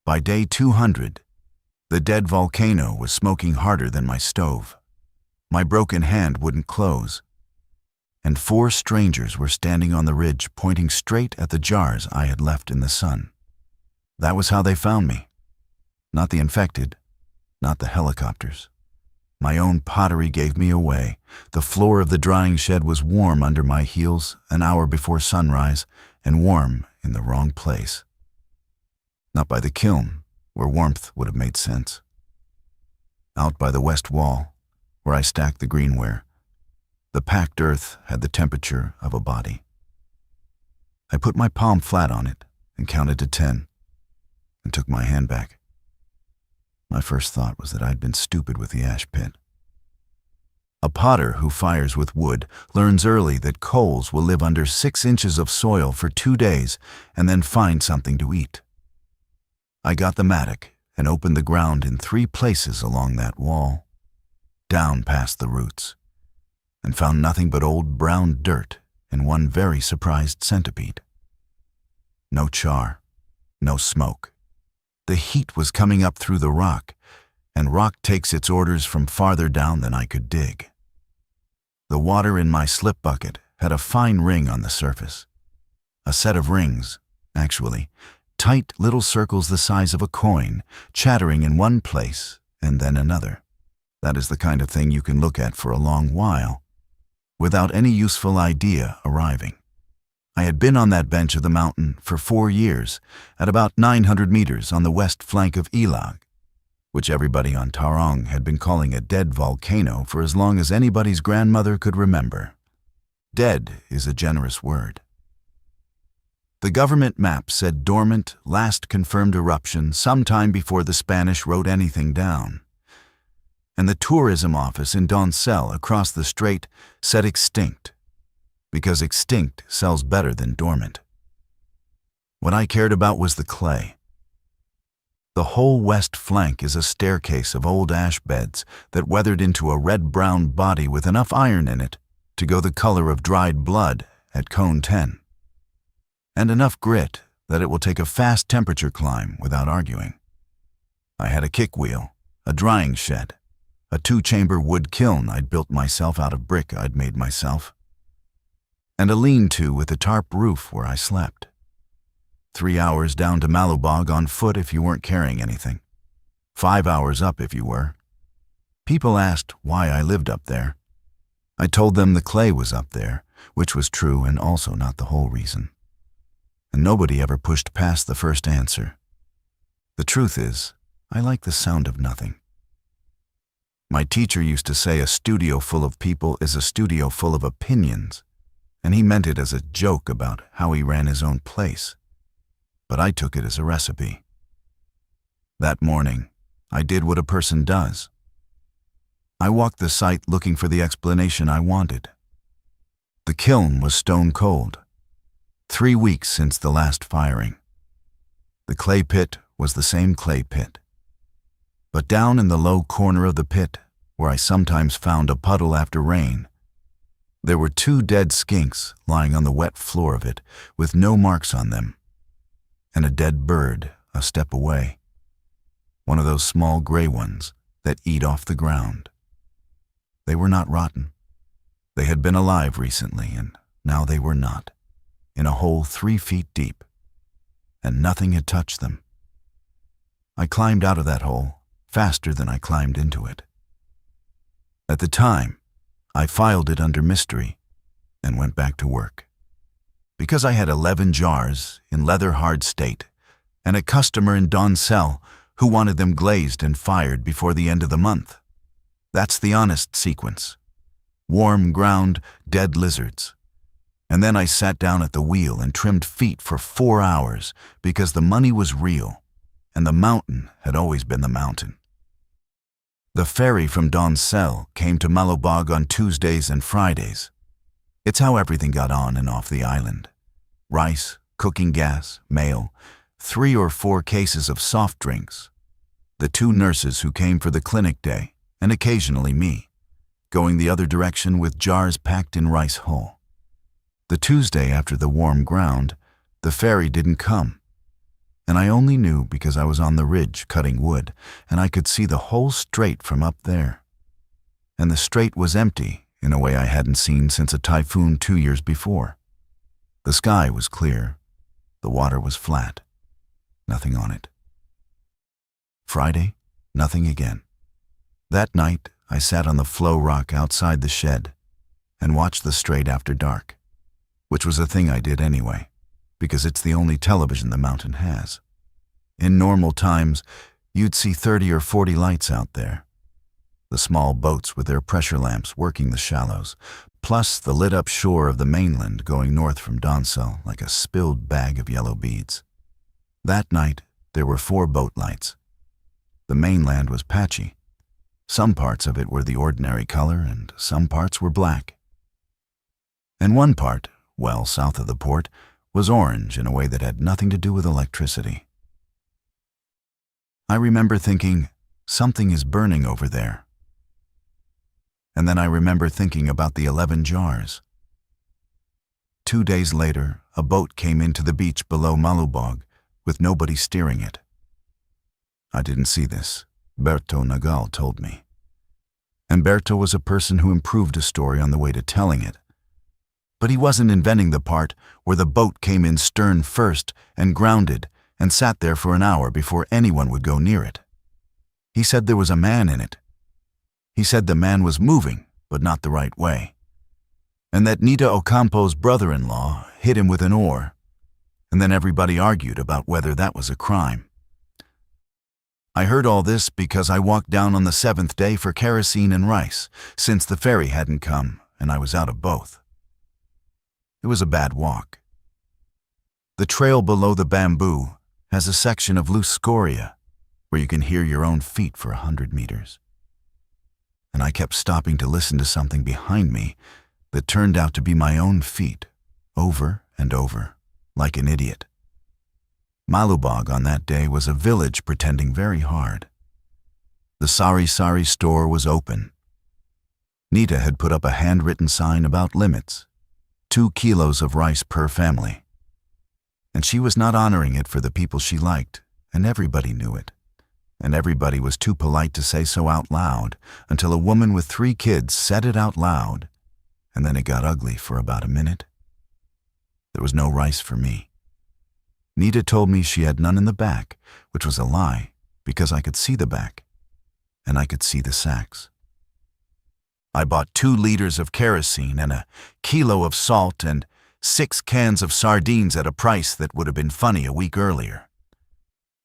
By day 200, the dead volcano was smoking harder than my stove. My broken hand wouldn't close, and 4 strangers were standing on the ridge pointing straight at the jars I had left in the sun. That was how they found me. Not the infected, not the helicopters. My own pottery gave me away. The floor of the drying shed was warm under my heels an hour before sunrise, and warm in the wrong place. Not by the kiln, where warmth would have made sense. Out by the west wall, where I stacked the greenware, the packed earth had the temperature of a body. I put my palm flat on it and counted to 10, and took my hand back. My first thought was that I'd been stupid with the ash pit. A potter who fires with wood learns early that coals will live under 6 inches of soil for 2 days and then find something to eat. I got the mattock and opened the ground in 3 places along that wall, down past the roots, and found nothing but old brown dirt and one very surprised centipede. No char, no smoke. The heat was coming up through the rock, and rock takes its orders from farther down than I could dig. The water in my slip bucket had a fine ring on the surface. A set of rings, actually, tight little circles the size of a coin, chattering in one place and then another. That is the kind of thing you can look at for a long while, without any useful idea arriving. I had been on that bench of the mountain for 4 years, at about 900 meters on the west flank of Elag, which everybody on Tarong had been calling a dead volcano for as long as anybody's grandmother could remember. Dead is a generous word. The government map said dormant, last confirmed eruption sometime before the Spanish wrote anything down. And the tourism office in Doncel across the strait said extinct, because extinct sells better than dormant. What I cared about was the clay. The whole west flank is a staircase of old ash beds that weathered into a red-brown body with enough iron in it to go the color of dried blood at cone 10. And enough grit that it will take a fast temperature climb without arguing. I had a kick wheel, a drying shed, a 2-chamber wood kiln I'd built myself out of brick I'd made myself, and a lean-to with a tarp roof where I slept. 3 hours down to Malubog on foot if you weren't carrying anything. 5 hours up if you were. People asked why I lived up there. I told them the clay was up there, which was true and also not the whole reason. And nobody ever pushed past the first answer. The truth is, I like the sound of nothing. My teacher used to say a studio full of people is a studio full of opinions, and he meant it as a joke about how he ran his own place. But I took it as a recipe. That morning, I did what a person does. I walked the site looking for the explanation I wanted. The kiln was stone cold. 3 weeks since the last firing. The clay pit was the same clay pit. But down in the low corner of the pit, where I sometimes found a puddle after rain, there were 2 dead skinks lying on the wet floor of it with no marks on them, and a dead bird a step away, one of those small gray ones that eat off the ground. They were not rotten. They had been alive recently, and now they were not, in a hole 3 feet deep, and nothing had touched them. I climbed out of that hole faster than I climbed into it. At the time, I filed it under mystery and went back to work. Because I had 11 jars in leather-hard state and a customer in Doncel who wanted them glazed and fired before the end of the month. That's the honest sequence. Warm ground, dead lizards. And then I sat down at the wheel and trimmed feet for 4 hours because the money was real and the mountain had always been the mountain. The ferry from Doncel came to Malubog on Tuesdays and Fridays. It's how everything got on and off the island. Rice, cooking gas, mail, 3 or 4 cases of soft drinks. The 2 nurses who came for the clinic day, and occasionally me, going the other direction with jars packed in rice hull. The Tuesday after the warm ground, the ferry didn't come, and I only knew because I was on the ridge cutting wood, and I could see the whole strait from up there. And the strait was empty in a way I hadn't seen since a typhoon 2 years before. The sky was clear. The water was flat. Nothing on it. Friday, nothing again. That night, I sat on the flow rock outside the shed and watched the strait after dark, which was a thing I did anyway, because it's the only television the mountain has. In normal times, you'd see 30 or 40 lights out there. The small boats with their pressure lamps working the shallows, plus the lit-up shore of the mainland going north from Donsell like a spilled bag of yellow beads. That night, there were 4 boat lights. The mainland was patchy. Some parts of it were the ordinary color and some parts were black. And one part, well south of the port, was orange in a way that had nothing to do with electricity. I remember thinking, something is burning over there. And then I remember thinking about the 11 jars. 2 days later, a boat came into the beach below Malubog with nobody steering it. I didn't see this. Berto Nagal told me. And Berto was a person who improved a story on the way to telling it. But he wasn't inventing the part where the boat came in stern first and grounded and sat there for an hour before anyone would go near it. He said there was a man in it. He said the man was moving, but not the right way. And that Nita Ocampo's brother-in-law hit him with an oar. And then everybody argued about whether that was a crime. I heard all this because I walked down on the 7th day for kerosene and rice, since the ferry hadn't come and I was out of both. It was a bad walk. The trail below the bamboo has a section of loose scoria where you can hear your own feet for 100 meters. And I kept stopping to listen to something behind me that turned out to be my own feet, over and over, like an idiot. Malubog on that day was a village pretending very hard. The Sari Sari store was open. Nita had put up a handwritten sign about limits, 2 kilos of rice per family. And she was not honoring it for the people she liked, and everybody knew it. And everybody was too polite to say so out loud until a woman with 3 kids said it out loud, and then it got ugly for about a minute. There was no rice for me. Nita told me she had none in the back, which was a lie, because I could see the back, and I could see the sacks. I bought 2 liters of kerosene and a kilo of salt and 6 cans of sardines at a price that would have been funny a week earlier.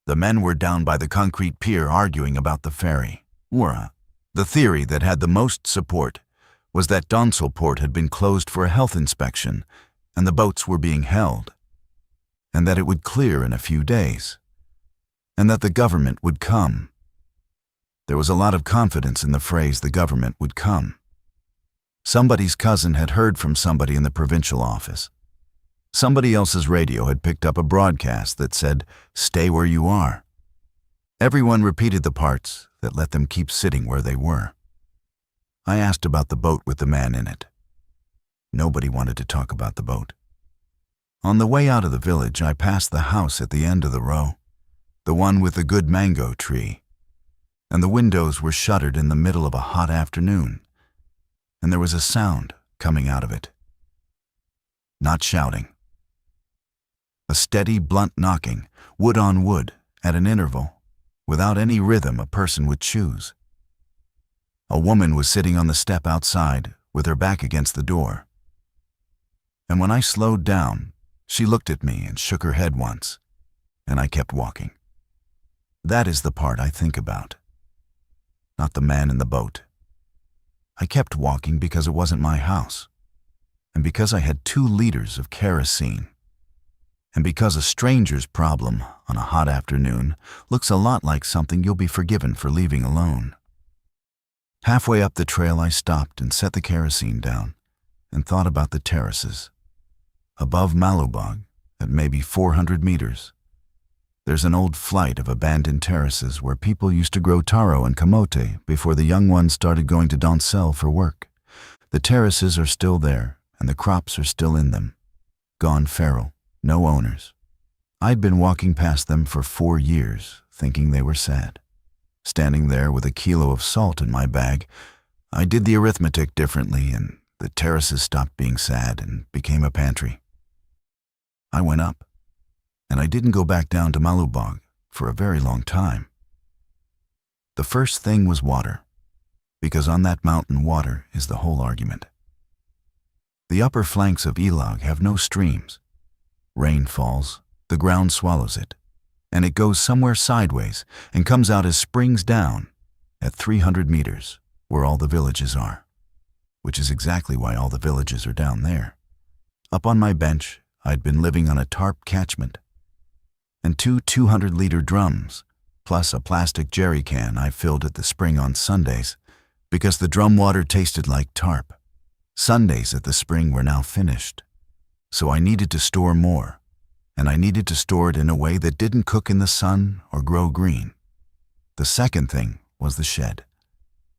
The men were down by the concrete pier arguing about the ferry. The theory that had the most support was that Donsell Port had been closed for a health inspection and the boats were being held, and that it would clear in a few days, and that the government would come. There was a lot of confidence in the phrase the government would come. Somebody's cousin had heard from somebody in the provincial office. Somebody else's radio had picked up a broadcast that said, "Stay where you are." Everyone repeated the parts that let them keep sitting where they were. I asked about the boat with the man in it. Nobody wanted to talk about the boat. On the way out of the village, I passed the house at the end of the row, the one with the good mango tree, and the windows were shuttered in the middle of a hot afternoon, and there was a sound coming out of it. Not shouting. A steady, blunt knocking, wood on wood, at an interval, without any rhythm a person would choose. A woman was sitting on the step outside, with her back against the door. And when I slowed down, she looked at me and shook her head once, and I kept walking. That is the part I think about, not the man in the boat. I kept walking because it wasn't my house, and because I had 2 liters of kerosene, and because a stranger's problem on a hot afternoon looks a lot like something you'll be forgiven for leaving alone. Halfway up the trail, I stopped and set the kerosene down and thought about the terraces. Above Malubog, at maybe 400 meters, there's an old flight of abandoned terraces where people used to grow taro and camote before the young ones started going to Donsell for work. The terraces are still there, and the crops are still in them. Gone feral, no owners. I'd been walking past them for 4 years, thinking they were sad. Standing there with a kilo of salt in my bag, I did the arithmetic differently, and the terraces stopped being sad and became a pantry. I went up, and I didn't go back down to Malubog for a very long time. The first thing was water, because on that mountain water is the whole argument. The upper flanks of Elag have no streams. Rain falls, the ground swallows it, and it goes somewhere sideways and comes out as springs down at 300 meters, where all the villages are, which is exactly why all the villages are down there. Up on my bench, I'd been living on a tarp catchment, and 2 200-liter drums, plus a plastic jerry can I filled at the spring on Sundays, because the drum water tasted like tarp. Sundays at the spring were now finished, so I needed to store more, and I needed to store it in a way that didn't cook in the sun or grow green. The second thing was the shed.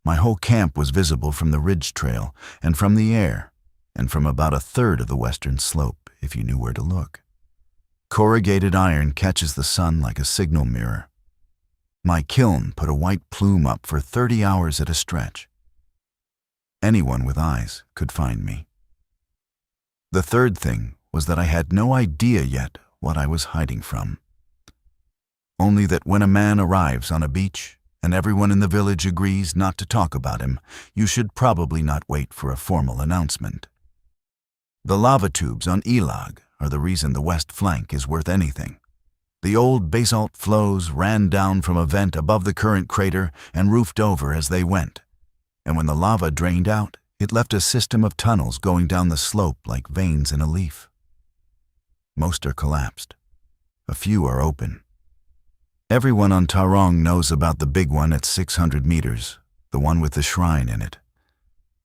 My whole camp was visible from the ridge trail and from the air, and from about a third of the western slope if you knew where to look. Corrugated iron catches the sun like a signal mirror. My kiln put a white plume up for 30 hours at a stretch. Anyone with eyes could find me. The third thing was that I had no idea yet what I was hiding from. Only that when a man arrives on a beach and everyone in the village agrees not to talk about him, you should probably not wait for a formal announcement. The lava tubes on Elag are the reason the west flank is worth anything. The old basalt flows ran down from a vent above the current crater and roofed over as they went, and when the lava drained out, it left a system of tunnels going down the slope like veins in a leaf. Most are collapsed. A few are open. Everyone on Tarong knows about the big one at 600 meters, the one with the shrine in it,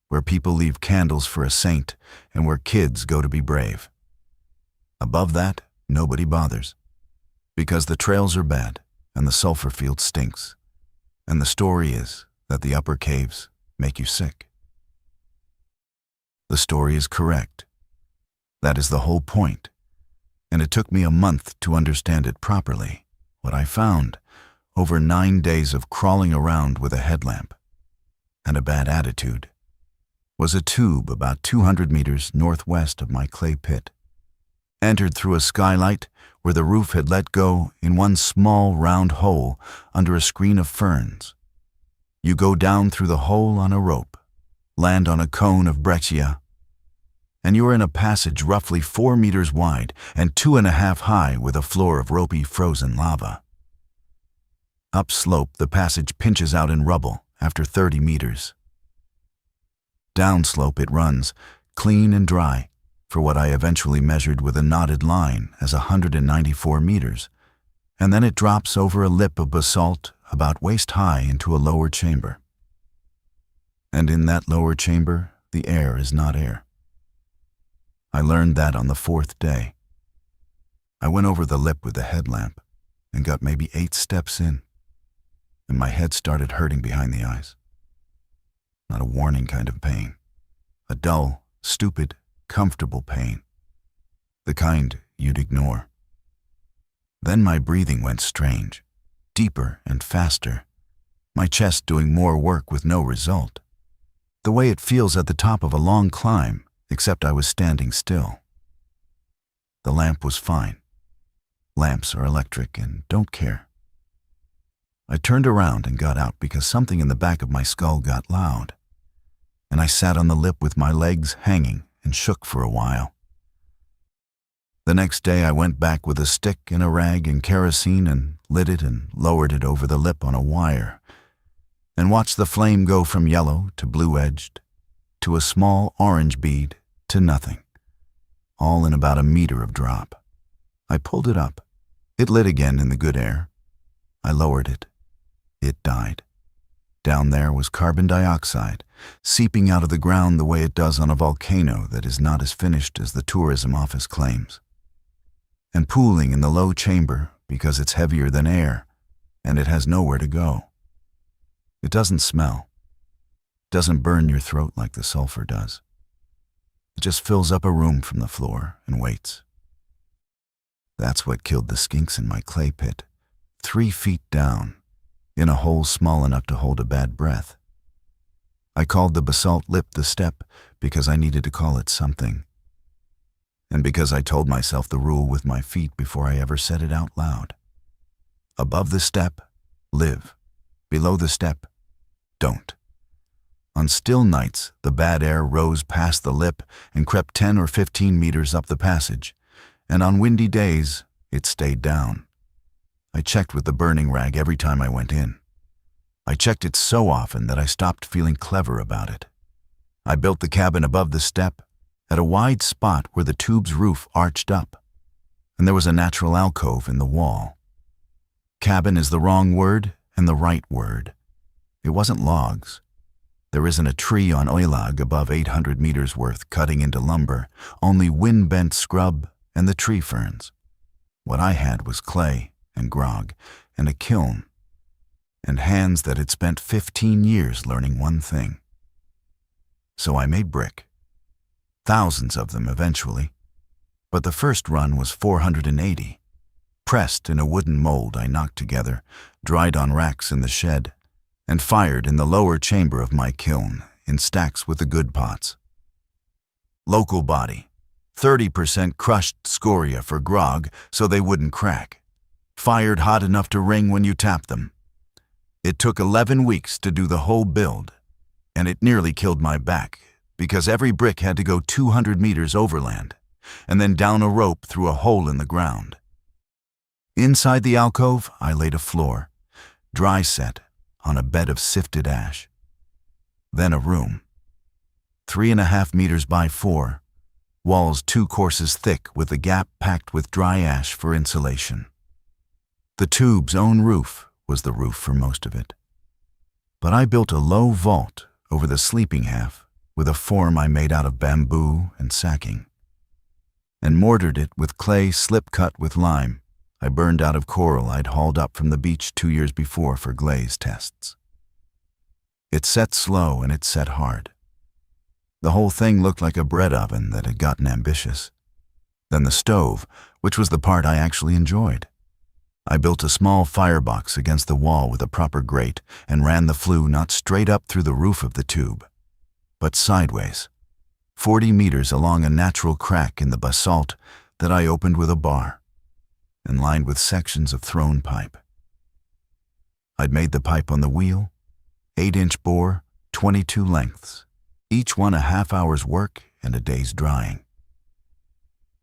where people leave candles for a saint and where kids go to be brave. Above that, nobody bothers, because the trails are bad and the sulfur field stinks, and the story is that the upper caves make you sick. The story is correct. That is the whole point, and it took me a month to understand it properly. What I found, over 9 days of crawling around with a headlamp and a bad attitude, was a tube about 200 meters northwest of my clay pit, entered through a skylight where the roof had let go in one small round hole under a screen of ferns. You go down through the hole on a rope, land on a cone of breccia, and you are in a passage roughly 4 meters wide and 2.5 high with a floor of ropey frozen lava. Upslope, the passage pinches out in rubble after 30 meters. Downslope it runs, clean and dry, for what I eventually measured with a knotted line as 194 meters, and then it drops over a lip of basalt about waist high into a lower chamber. And in that lower chamber, the air is not air. I learned that on the 4th day. I went over the lip with the headlamp and got maybe 8 steps in, and my head started hurting behind the eyes. Not a warning kind of pain, a dull, stupid, comfortable pain, the kind you'd ignore. Then my breathing went strange, deeper and faster, my chest doing more work with no result. The way it feels at the top of a long climb, except I was standing still. The lamp was fine. Lamps are electric and don't care. I turned around and got out because something in the back of my skull got loud, and I sat on the lip with my legs hanging and shook for a while. The next day I went back with a stick and a rag and kerosene and lit it and lowered it over the lip on a wire, and watched the flame go from yellow to blue-edged, to a small orange bead, to nothing, all in about a meter of drop. I pulled it up. It lit again in the good air. I lowered it. It died. Down there was carbon dioxide, seeping out of the ground the way it does on a volcano that is not as finished as the tourism office claims, and pooling in the low chamber because it's heavier than air, and it has nowhere to go. It doesn't smell. It doesn't burn your throat like the sulfur does. It just fills up a room from the floor and waits. That's what killed the skinks in my clay pit, 3 feet down, in a hole small enough to hold a bad breath. I called the basalt lip the step because I needed to call it something, and because I told myself the rule with my feet before I ever said it out loud. Above the step, live. Below the step, don't. On still nights, the bad air rose past the lip and crept 10 or 15 meters up the passage, and on windy days, it stayed down. I checked with the burning rag every time I went in. I checked it so often that I stopped feeling clever about it. I built the cabin above the step, at a wide spot where the tube's roof arched up, and there was a natural alcove in the wall. Cabin is the wrong word and the right word. It wasn't logs. There isn't a tree on Oilag above 800 meters worth cutting into lumber, only wind-bent scrub and the tree ferns. What I had was clay and grog and a kiln, and hands that had spent 15 years learning one thing. So I made brick. Thousands of them eventually, but the first run was 480. Pressed in a wooden mold I knocked together, dried on racks in the shed, and fired in the lower chamber of my kiln in stacks with the good pots. Local body, 30% crushed scoria for grog so they wouldn't crack. Fired hot enough to ring when you tap them. It took 11 weeks to do the whole build, and it nearly killed my back because every brick had to go 200 meters overland and then down a rope through a hole in the ground. Inside the alcove, I laid a floor, dry set, on a bed of sifted ash. Then a room, 3.5 meters by 4, walls 2 courses thick with a gap packed with dry ash for insulation. The tube's own roof was the roof for most of it. But I built a low vault over the sleeping half with a form I made out of bamboo and sacking, and mortared it with clay slip-cut with lime I burned out of coral I'd hauled up from the beach 2 years before for glaze tests. It set slow and it set hard. The whole thing looked like a bread oven that had gotten ambitious. Then the stove, which was the part I actually enjoyed. I built a small firebox against the wall with a proper grate and ran the flue not straight up through the roof of the tube, but sideways, 40 meters along a natural crack in the basalt that I opened with a bar and lined with sections of thrown pipe. I'd made the pipe on the wheel, 8-inch bore, 22 lengths, each one a half hour's work and a day's drying.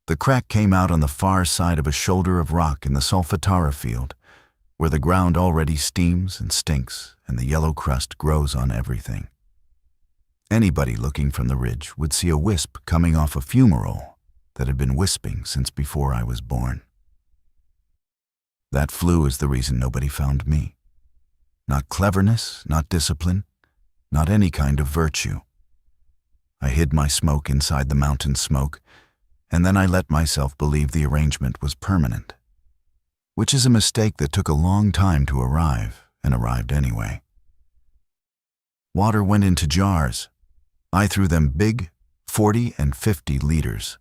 The crack came out on the far side of a shoulder of rock in the Solfatara field, where the ground already steams and stinks and the yellow crust grows on everything. Anybody looking from the ridge would see a wisp coming off a fumarole that had been wisping since before I was born. That flue is the reason nobody found me. Not cleverness, not discipline, not any kind of virtue. I hid my smoke inside the mountain smoke, and then I let myself believe the arrangement was permanent, which is a mistake that took a long time to arrive, and arrived anyway. Water went into jars. I threw them big, 40 and 50 liters.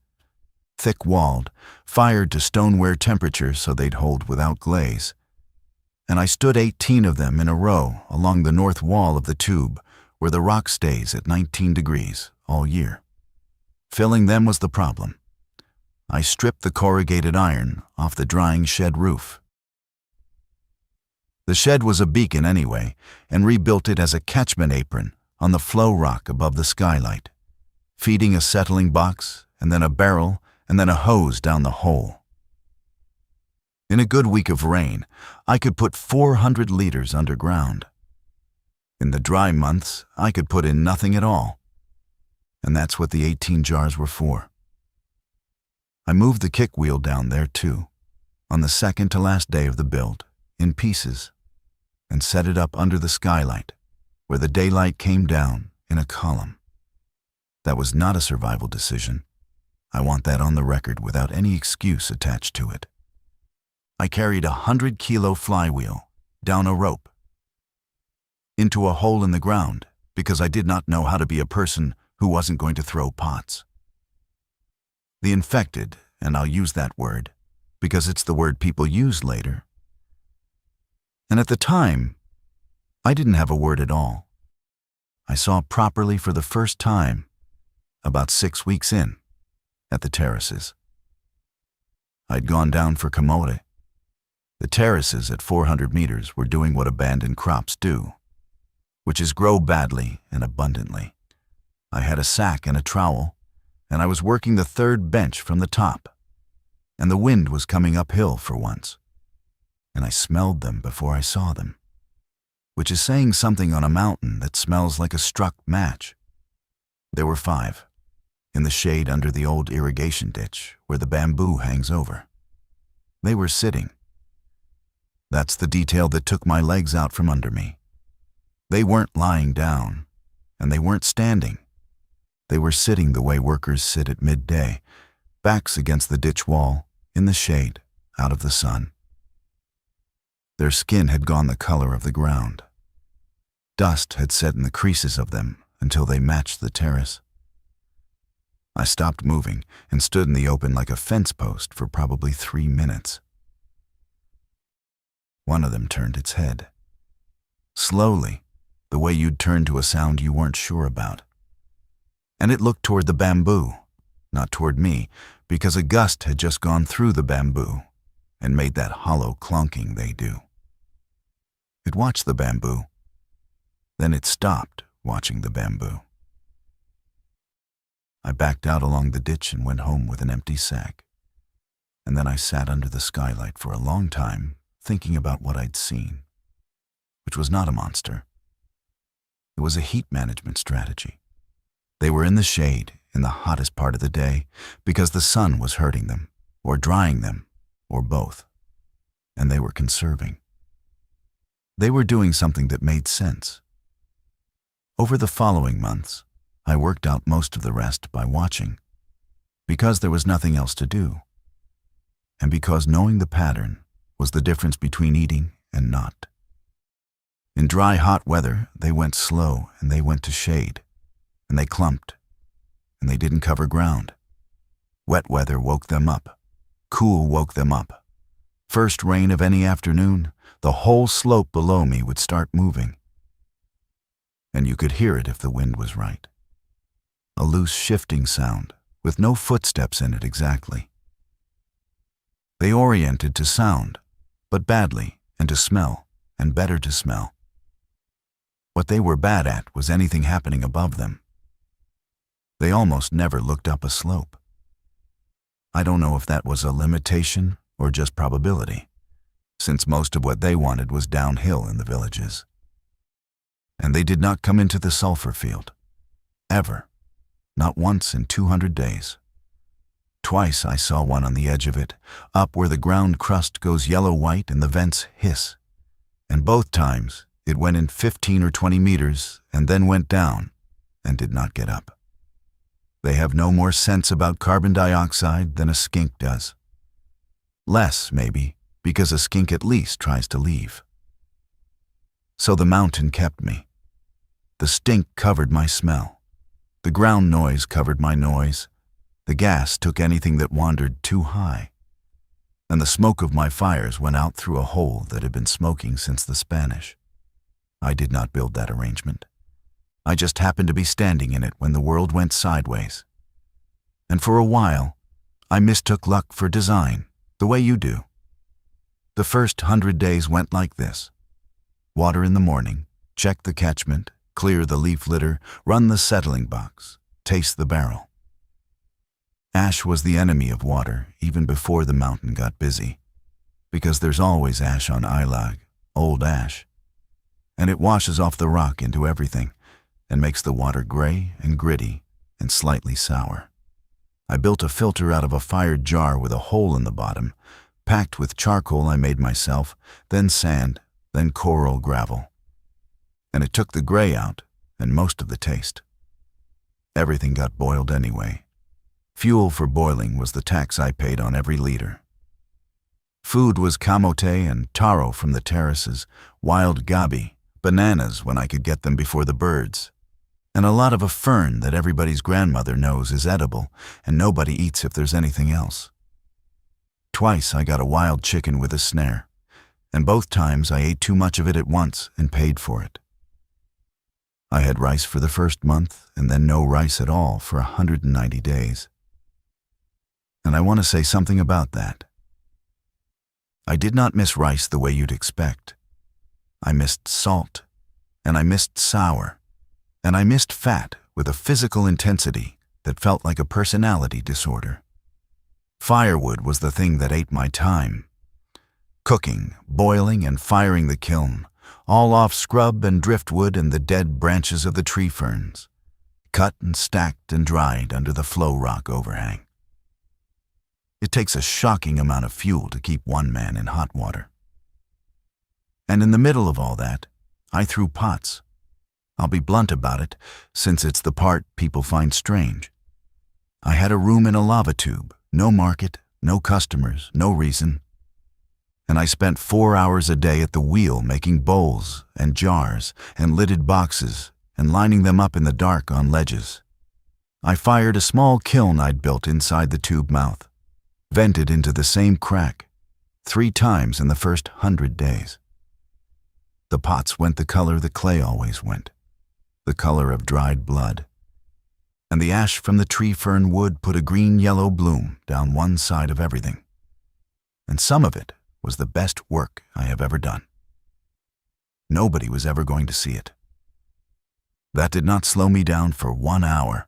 Thick-walled, fired to stoneware temperature so they'd hold without glaze. And I stood 18 of them in a row along the north wall of the tube, where the rock stays at 19 degrees all year. Filling them was the problem. I stripped the corrugated iron off the drying shed roof. The shed was a beacon anyway, and rebuilt it as a catchment apron on the flow rock above the skylight, feeding a settling box, and then a barrel, and then a hose down the hole. In a good week of rain, I could put 400 liters underground. In the dry months, I could put in nothing at all. And that's what the 18 jars were for. I moved the kick wheel down there too, on the second to last day of the build, in pieces, and set it up under the skylight, where the daylight came down in a column. That was not a survival decision. I want that on the record without any excuse attached to it. I carried a 100-kilo flywheel down a rope into a hole in the ground because I did not know how to be a person who wasn't going to throw pots. The infected, and I'll use that word, because it's the word people use later. And at the time, I didn't have a word at all. I saw properly for the first time about 6 weeks in at the terraces. I'd gone down for camote. The terraces at 400 meters were doing what abandoned crops do, which is grow badly and abundantly. I had a sack and a trowel, and I was working the third bench from the top, and the wind was coming uphill for once, and I smelled them before I saw them, which is saying something on a mountain that smells like a struck match. There were 5, in the shade under the old irrigation ditch where the bamboo hangs over. They were sitting. That's the detail that took my legs out from under me. They weren't lying down, and they weren't standing. They were sitting the way workers sit at midday, backs against the ditch wall, in the shade, out of the sun. Their skin had gone the color of the ground. Dust had set in the creases of them until they matched the terrace. I stopped moving and stood in the open like a fence post for probably 3 minutes. One of them turned its head. Slowly, the way you'd turn to a sound you weren't sure about. And it looked toward the bamboo, not toward me, because a gust had just gone through the bamboo and made that hollow clunking they do. It watched the bamboo. Then it stopped watching the bamboo. I backed out along the ditch and went home with an empty sack. And then I sat under the skylight for a long time, thinking about what I'd seen, which was not a monster. It was a heat management strategy. They were in the shade in the hottest part of the day because the sun was hurting them, or drying them, or both, and they were conserving. They were doing something that made sense. Over the following months, I worked out most of the rest by watching, because there was nothing else to do, and because knowing the pattern was the difference between eating and not. In dry, hot weather, they went slow and they went to shade, and they clumped, and they didn't cover ground. Wet weather woke them up. Cool woke them up. First rain of any afternoon, the whole slope below me would start moving. And you could hear it if the wind was right. A loose shifting sound, with no footsteps in it exactly. They oriented to sound, but badly, and to smell, and better to smell. What they were bad at was anything happening above them. They almost never looked up a slope. I don't know if that was a limitation or just probability, since most of what they wanted was downhill in the villages. And they did not come into the sulfur field. Ever. Not once in 200 days. Twice I saw one on the edge of it, up where the ground crust goes yellow-white and the vents hiss. And both times it went in 15 or 20 meters and then went down and did not get up. They have no more sense about carbon dioxide than a skink does. Less, maybe, because a skink at least tries to leave. So the mountain kept me. The stink covered my smell. The ground noise covered my noise. The gas took anything that wandered too high. And the smoke of my fires went out through a hole that had been smoking since the Spanish. I did not build that arrangement. I just happened to be standing in it when the world went sideways. And for a while, I mistook luck for design, the way you do. The first 100 days went like this. Water in the morning, check the catchment, clear the leaf litter, run the settling box, taste the barrel. Ash was the enemy of water even before the mountain got busy, because there's always ash on Ilag, old ash, and it washes off the rock into everything and makes the water gray and gritty and slightly sour. I built a filter out of a fired jar with a hole in the bottom, packed with charcoal I made myself, then sand, then coral gravel. And it took the gray out and most of the taste. Everything got boiled anyway. Fuel for boiling was the tax I paid on every liter. Food was camote and taro from the terraces, wild gabi, bananas when I could get them before the birds, and a lot of a fern that everybody's grandmother knows is edible and nobody eats if there's anything else. Twice I got a wild chicken with a snare, and both times I ate too much of it at once and paid for it. I had rice for the first month and then no rice at all for 190 days. And I want to say something about that. I did not miss rice the way you'd expect. I missed salt, and I missed sour, and I missed fat with a physical intensity that felt like a personality disorder. Firewood was the thing that ate my time. Cooking, boiling, and firing the kiln, all off scrub and driftwood and the dead branches of the tree ferns, cut and stacked and dried under the flow rock overhang. It takes a shocking amount of fuel to keep one man in hot water. And in the middle of all that, I threw pots. I'll be blunt about it, since it's the part people find strange. I had a room in a lava tube, no market, no customers, no reason. And I spent 4 hours a day at the wheel making bowls and jars and lidded boxes and lining them up in the dark on ledges. I fired a small kiln I'd built inside the tube mouth, vented into the same crack, 3 times in the first 100 days. The pots went the color the clay always went, the color of dried blood. And the ash from the tree fern wood put a green-yellow bloom down one side of everything. And some of it was the best work I have ever done. Nobody was ever going to see it. That did not slow me down for 1 hour.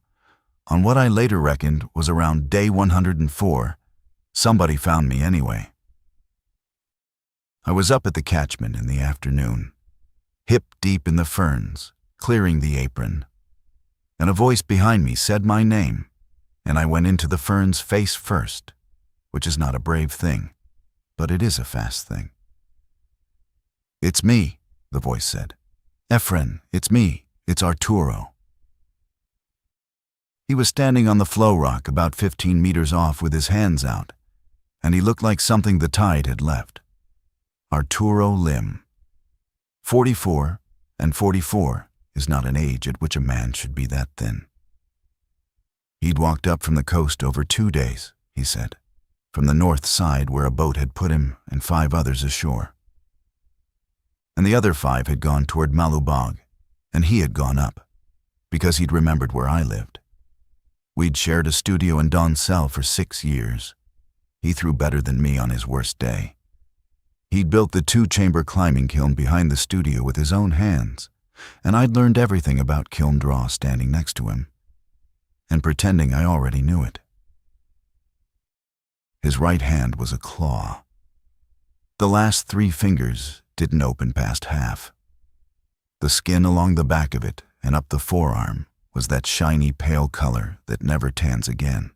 On what I later reckoned was around day 104, somebody found me anyway. I was up at the catchment in the afternoon, hip deep in the ferns, clearing the apron, and a voice behind me said my name, and I went into the ferns face first, which is not a brave thing, but it is a fast thing. "It's me," the voice said. "Efren, it's me. It's Arturo." He was standing on the flow rock about 15 meters off with his hands out, and he looked like something the tide had left. Arturo Lim. 44, and 44 is not an age at which a man should be that thin. He'd walked up from the coast over 2 days, he said, from the north side where a boat had put him and 5 others ashore. And the other 5 had gone toward Malubog, and he had gone up, because he'd remembered where I lived. We'd shared a studio in Doncel for 6 years. He threw better than me on his worst day. He'd built the 2-chamber climbing kiln behind the studio with his own hands, and I'd learned everything about kiln draw standing next to him, and pretending I already knew it. His right hand was a claw. The last 3 fingers didn't open past half. The skin along the back of it and up the forearm was that shiny pale color that never tans again.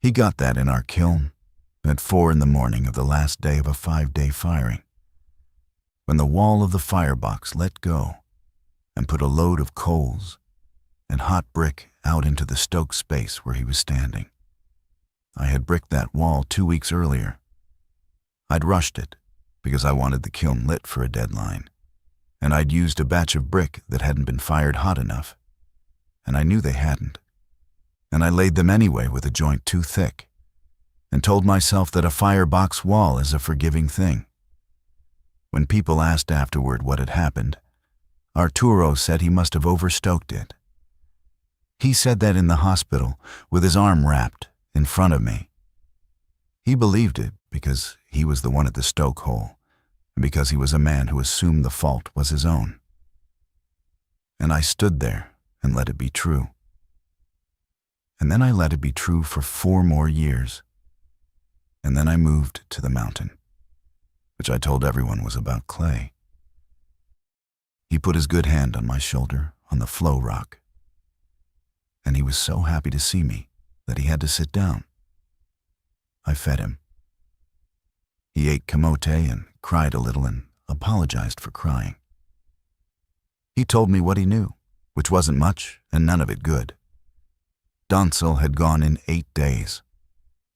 He got that in our kiln at 4 in the morning of the last day of a 5-day firing, when the wall of the firebox let go and put a load of coals and hot brick out into the stoked space where he was standing. I had bricked that wall 2 weeks earlier. I'd rushed it because I wanted the kiln lit for a deadline, and I'd used a batch of brick that hadn't been fired hot enough, and I knew they hadn't, and I laid them anyway with a joint too thick, and told myself that a firebox wall is a forgiving thing. When people asked afterward what had happened, Arturo said he must have overstoked it. He said that in the hospital, with his arm wrapped, in front of me. He believed it because he was the one at the stoke hole, and because he was a man who assumed the fault was his own. And I stood there and let it be true. And then I let it be true for 4 more years. And then I moved to the mountain, which I told everyone was about clay. He put his good hand on my shoulder on the flow rock, and he was so happy to see me that he had to sit down. I fed him. He ate camote and cried a little and apologized for crying. He told me what he knew, which wasn't much and none of it good. Doncel had gone in 8 days.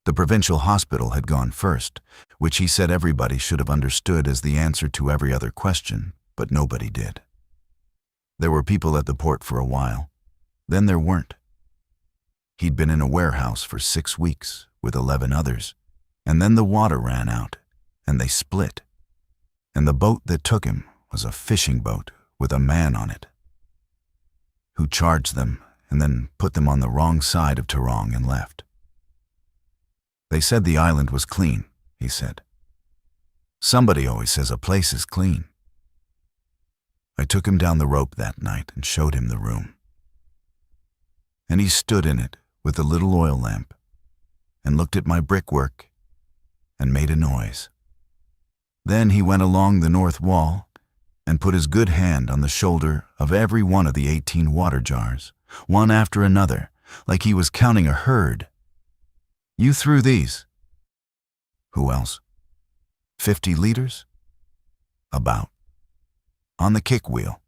The provincial hospital had gone first, which he said everybody should have understood as the answer to every other question, but nobody did. There were people at the port for a while. Then there weren't. He'd been in a warehouse for 6 weeks with 11 others, And then the water ran out, and they split. And the boat that took him was a fishing boat with a man on it, who charged them and then put them on the wrong side of Tarong and left. They said the island was clean, he said. Somebody always says a place is clean. I took him down the rope that night and showed him the room. And he stood in it with a little oil lamp and looked at my brickwork and made a noise. Then he went along the north wall and put his good hand on the shoulder of every one of the 18 water jars, one after another, like he was counting a herd. You threw these. Who else? 50 liters? About. On the kick wheel.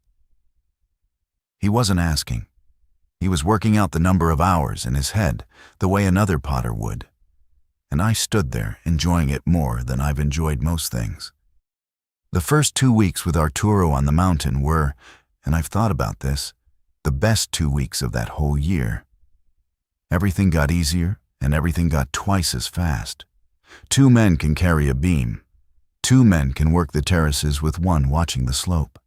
He wasn't asking. He was working out the number of hours in his head, the way another potter would. And I stood there, enjoying it more than I've enjoyed most things. The first 2 weeks with Arturo on the mountain were, and I've thought about this, the best 2 weeks of that whole year. Everything got easier, and everything got twice as fast. 2 men can carry a beam. 2 men can work the terraces with one watching the slope.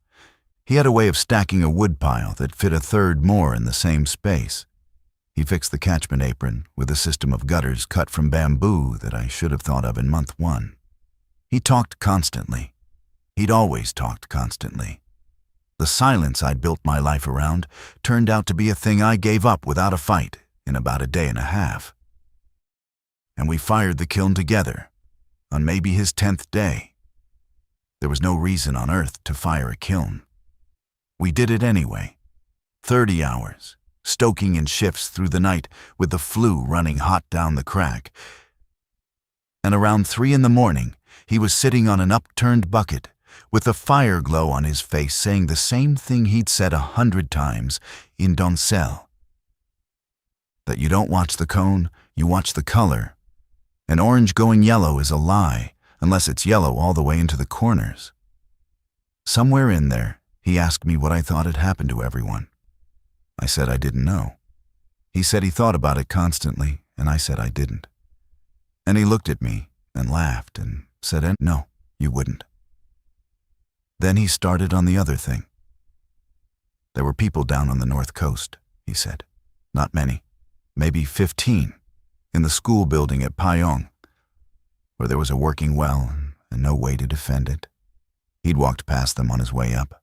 He had a way of stacking a wood pile that fit a third more in the same space. He fixed the catchment apron with a system of gutters cut from bamboo that I should have thought of in month 1. He talked constantly. He'd always talked constantly. The silence I'd built my life around turned out to be a thing I gave up without a fight in about a day and a half. And we fired the kiln together on maybe his 10th day. There was no reason on earth to fire a kiln. We did it anyway. 30 hours, stoking in shifts through the night with the flue running hot down the crack. And around 3 in the morning, he was sitting on an upturned bucket with the fire glow on his face saying the same thing he'd said 100 times in Doncel. That you don't watch the cone, you watch the color. An orange going yellow is a lie, unless it's yellow all the way into the corners. Somewhere in there, he asked me what I thought had happened to everyone. I said I didn't know. He said he thought about it constantly, and I said I didn't. And he looked at me and laughed and said, no, you wouldn't. Then he started on the other thing. There were people down on the north coast, he said. Not many, maybe 15, in the school building at Payong, where there was a working well and no way to defend it. He'd walked past them on his way up.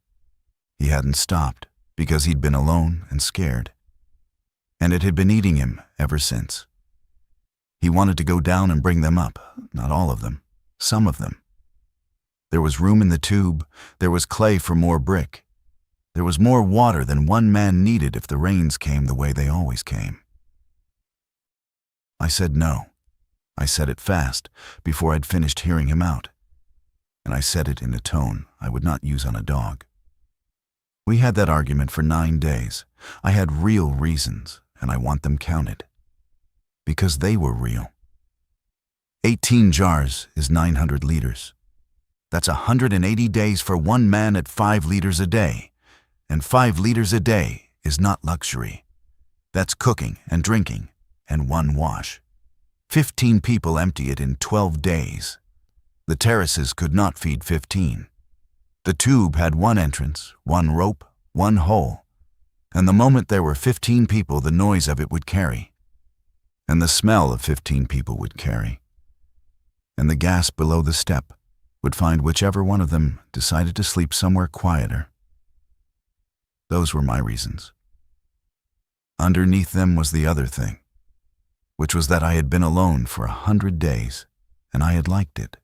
He hadn't stopped because he'd been alone and scared, and it had been eating him ever since. He wanted to go down and bring them up, not all of them, some of them. There was room in the tube, there was clay for more brick. There was more water than one man needed if the rains came the way they always came. I said no. I said it fast, before I'd finished hearing him out, and I said it in a tone I would not use on a dog. We had that argument for 9 days. I had real reasons, and I want them counted. Because they were real. 18 jars is 900 liters. That's 180 days for one man at 5 liters a day. And 5 liters a day is not luxury. That's cooking and drinking and one wash. 15 people empty it in 12 days. The terraces could not feed 15. The tube had one entrance, one rope, one hole, and the moment there were 15 people, the noise of it would carry, and the smell of 15 people would carry, and the gas below the step would find whichever one of them decided to sleep somewhere quieter. Those were my reasons. Underneath them was the other thing, which was that I had been alone for 100 days, and I had liked it.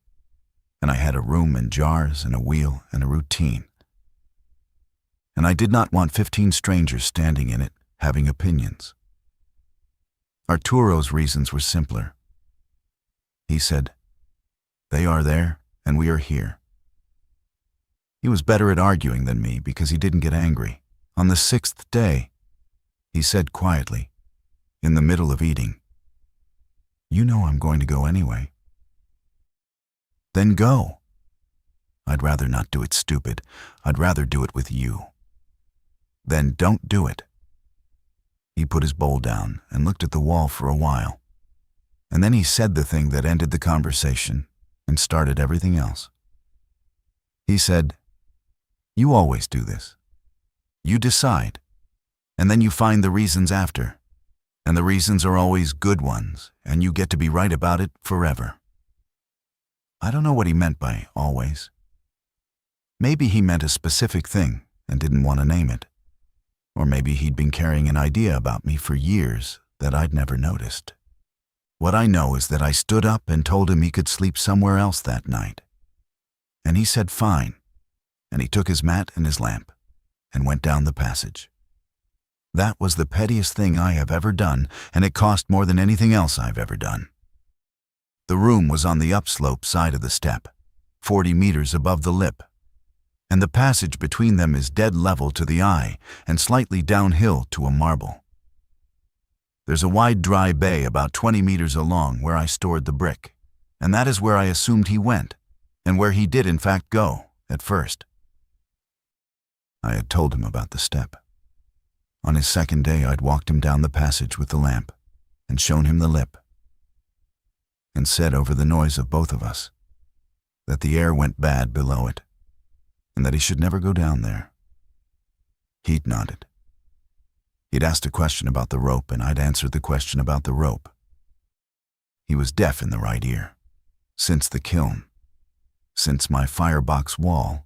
And I had a room and jars and a wheel and a routine. And I did not want 15 strangers standing in it, having opinions. Arturo's reasons were simpler. He said, they are there and we are here. He was better at arguing than me because he didn't get angry. On the 6th day, he said quietly, in the middle of eating, you know I'm going to go anyway. Then go. I'd rather not do it, stupid. I'd rather do it with you. Then don't do it. He put his bowl down and looked at the wall for a while. And then he said the thing that ended the conversation and started everything else. He said, "You always do this. You decide, and then you find the reasons after. And the reasons are always good ones, and you get to be right about it forever." I don't know what he meant by always. Maybe he meant a specific thing and didn't want to name it. Or maybe he'd been carrying an idea about me for years that I'd never noticed. What I know is that I stood up and told him he could sleep somewhere else that night. And he said fine, and he took his mat and his lamp and went down the passage. That was the pettiest thing I have ever done, and it cost more than anything else I've ever done. The room was on the upslope side of the step, 40 meters above the lip, and the passage between them is dead level to the eye and slightly downhill to a marble. There's a wide dry bay about 20 meters along where I stored the brick, and that is where I assumed he went, and where he did in fact go at first. I had told him about the step. On his second day, I'd walked him down the passage with the lamp and shown him the lip, and said over the noise of both of us that the air went bad below it and that he should never go down there. He'd nodded. He'd asked a question about the rope, and I'd answered the question about the rope. He was deaf in the right ear, since the kiln, since my firebox wall.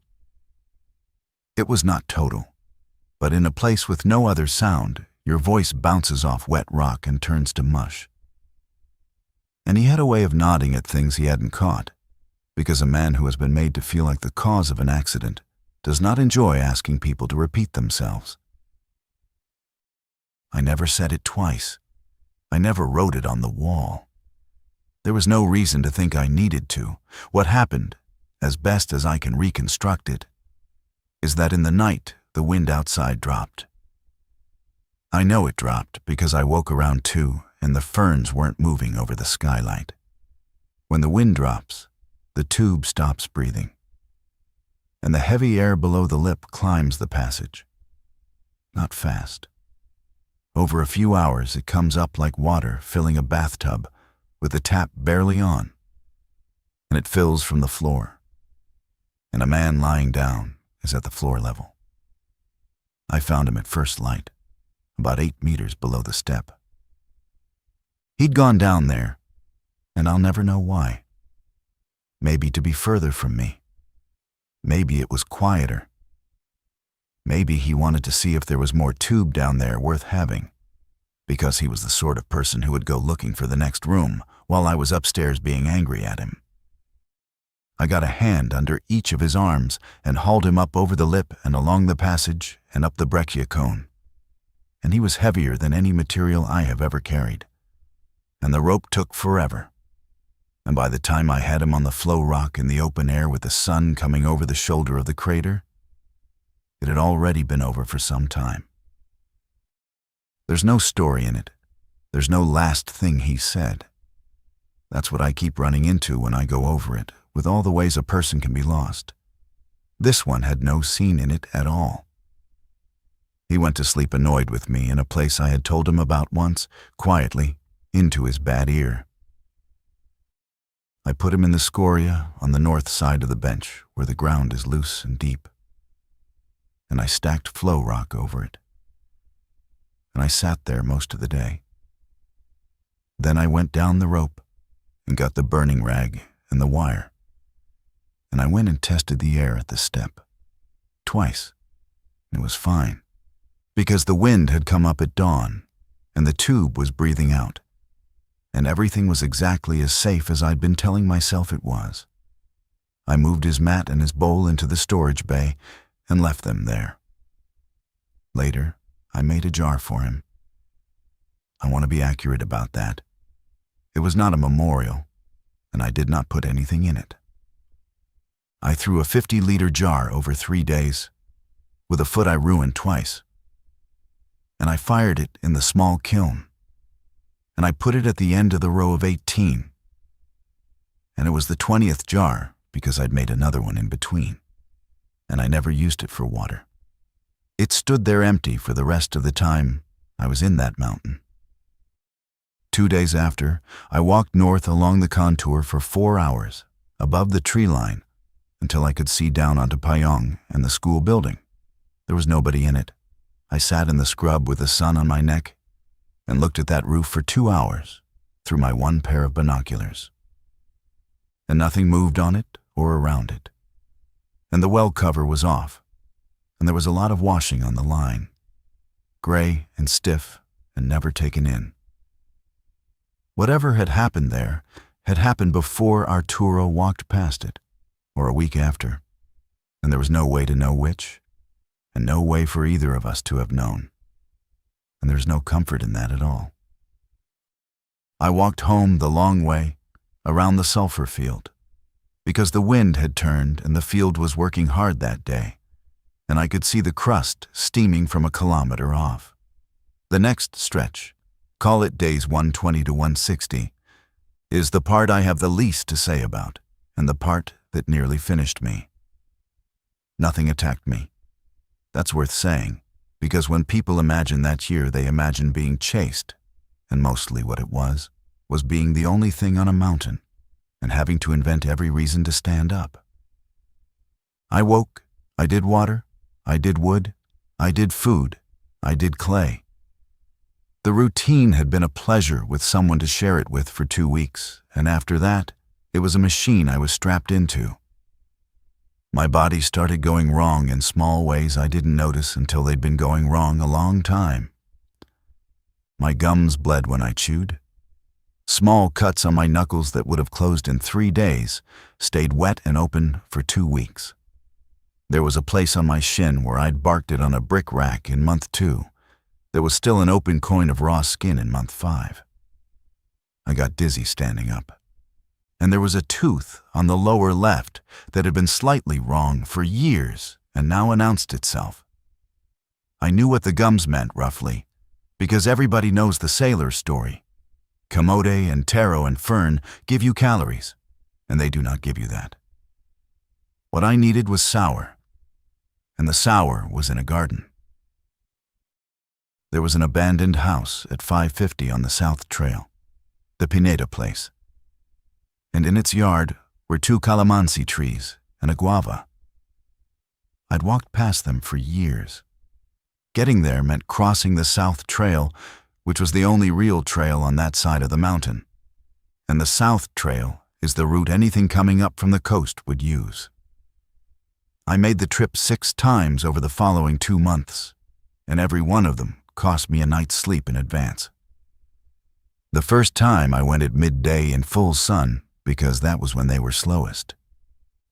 It was not total, but in a place with no other sound, your voice bounces off wet rock and turns to mush. And he had a way of nodding at things he hadn't caught, because a man who has been made to feel like the cause of an accident does not enjoy asking people to repeat themselves. I never said it twice. I never wrote it on the wall. There was no reason to think I needed to. What happened, as best as I can reconstruct it, is that in the night the wind outside dropped. I know it dropped because I woke around 2 and the ferns weren't moving over the skylight. When the wind drops, the tube stops breathing, and the heavy air below the lip climbs the passage. Not fast. Over a few hours, it comes up like water filling a bathtub with the tap barely on, and it fills from the floor, and a man lying down is at the floor level. I found him at first light, about 8 meters below the step. He'd gone down there, and I'll never know why. Maybe to be further from me. Maybe it was quieter. Maybe he wanted to see if there was more tube down there worth having, because he was the sort of person who would go looking for the next room while I was upstairs being angry at him. I got a hand under each of his arms and hauled him up over the lip and along the passage and up the breccia cone. And he was heavier than any material I have ever carried. And the rope took forever. And by the time I had him on the flow rock in the open air with the sun coming over the shoulder of the crater, it had already been over for some time. There's no story in it. There's no last thing he said. That's what I keep running into when I go over it, with all the ways a person can be lost. This one had no scene in it at all. He went to sleep annoyed with me in a place I had told him about once, quietly, into his bad ear. I put him in the scoria on the north side of the bench, where the ground is loose and deep, and I stacked flow rock over it. And I sat there most of the day. Then I went down the rope and got the burning rag and the wire, and I went and tested the air at the step. Twice. It was fine, because the wind had come up at dawn, and the tube was breathing out, and everything was exactly as safe as I'd been telling myself it was. I moved his mat and his bowl into the storage bay and left them there. Later, I made a jar for him. I want to be accurate about that. It was not a memorial, and I did not put anything in it. I threw a 50-liter jar over 3 days, with a foot I ruined twice, and I fired it in the small kiln, and I put it at the end of the row of 18, and it was the 20th jar because I'd made another one in between, and I never used it for water. It stood there empty for the rest of the time I was in that mountain. 2 days after, I walked north along the contour for 4 hours, above the tree line, until I could see down onto Payong and the school building. There was nobody in it. I sat in the scrub with the sun on my neck and looked at that roof for 2 hours through my one pair of binoculars. And nothing moved on it or around it. And the well cover was off, and there was a lot of washing on the line, gray and stiff and never taken in. Whatever had happened there had happened before Arturo walked past it, or a week after, and there was no way to know which, and no way for either of us to have known. And there's no comfort in that at all. I walked home the long way, around the sulfur field, because the wind had turned and the field was working hard that day, and I could see the crust steaming from a kilometer off. The next stretch, call it days 120 to 160, is the part I have the least to say about, and the part that nearly finished me. Nothing attacked me. That's worth saying, because when people imagine that year, they imagine being chased, and mostly what it was being the only thing on a mountain, and having to invent every reason to stand up. I woke, I did water, I did wood, I did food, I did clay. The routine had been a pleasure with someone to share it with for 2 weeks, and after that, it was a machine I was strapped into. My body started going wrong in small ways I didn't notice until they'd been going wrong a long time. My gums bled when I chewed. Small cuts on my knuckles that would have closed in 3 days stayed wet and open for 2 weeks. There was a place on my shin where I'd barked it on a brick rack in month 2. There was still an open coin of raw skin in month 5. I got dizzy standing up. And there was a tooth on the lower left that had been slightly wrong for years and now announced itself. I knew what the gums meant, roughly, because everybody knows the sailor story. Camote and taro and fern give you calories, and they do not give you that. What I needed was sour, and the sour was in a garden. There was an abandoned house at 550 on the South Trail, the Pineda place. And in its yard were 2 calamansi trees and a guava. I'd walked past them for years. Getting there meant crossing the South Trail, which was the only real trail on that side of the mountain. And the South Trail is the route anything coming up from the coast would use. I made the trip 6 times over the following 2 months, and every one of them cost me a night's sleep in advance. The first time I went at midday in full sun, because that was when they were slowest.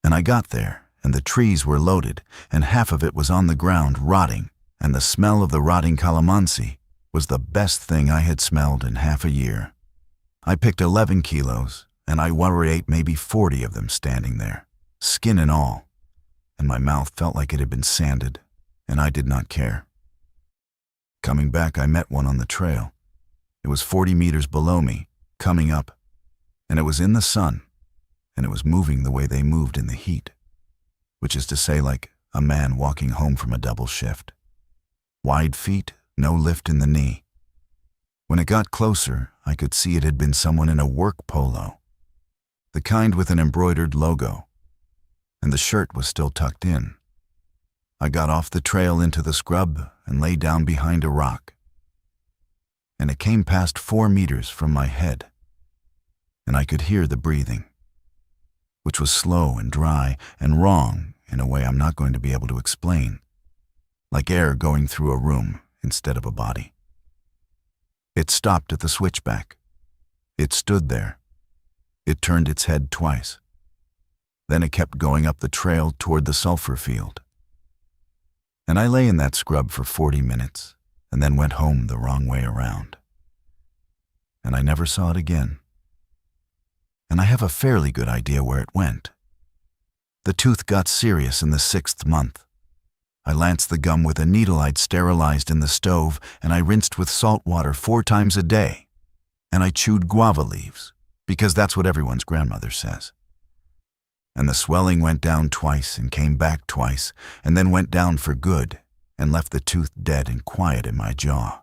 And I got there, and the trees were loaded, and half of it was on the ground rotting, and the smell of the rotting calamansi was the best thing I had smelled in half a year. I picked 11 kilos, and I ate maybe 40 of them standing there, skin and all, and my mouth felt like it had been sanded, and I did not care. Coming back, I met one on the trail. It was 40 meters below me, coming up, and it was in the sun, and it was moving the way they moved in the heat, which is to say, like a man walking home from a double shift. Wide feet, no lift in the knee. When it got closer, I could see it had been someone in a work polo, the kind with an embroidered logo, and the shirt was still tucked in. I got off the trail into the scrub and lay down behind a rock, and it came past 4 meters from my head, and I could hear the breathing, which was slow and dry and wrong in a way I'm not going to be able to explain, like air going through a room instead of a body. It stopped at the switchback. It stood there. It turned its head twice. Then it kept going up the trail toward the sulfur field. And I lay in that scrub for 40 minutes and then went home the wrong way around. And I never saw it again. And I have a fairly good idea where it went. The tooth got serious in the 6th month. I lanced the gum with a needle I'd sterilized in the stove, and I rinsed with salt water 4 times a day. And I chewed guava leaves, because that's what everyone's grandmother says. And the swelling went down twice and came back twice, and then went down for good, and left the tooth dead and quiet in my jaw.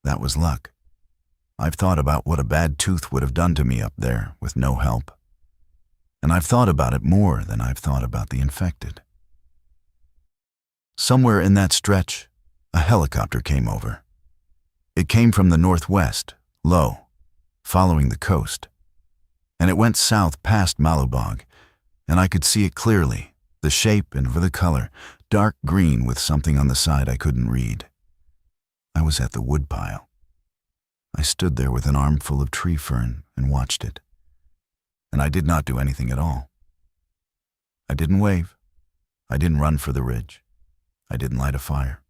That was luck. I've thought about what a bad tooth would have done to me up there with no help. And I've thought about it more than I've thought about the infected. Somewhere in that stretch, a helicopter came over. It came from the northwest, low, following the coast. And it went south past Malubog, and I could see it clearly, the shape and the color, dark green with something on the side I couldn't read. I was at the woodpile. I stood there with an armful of tree fern and watched it. And I did not do anything at all. I didn't wave. I didn't run for the ridge. I didn't light a fire.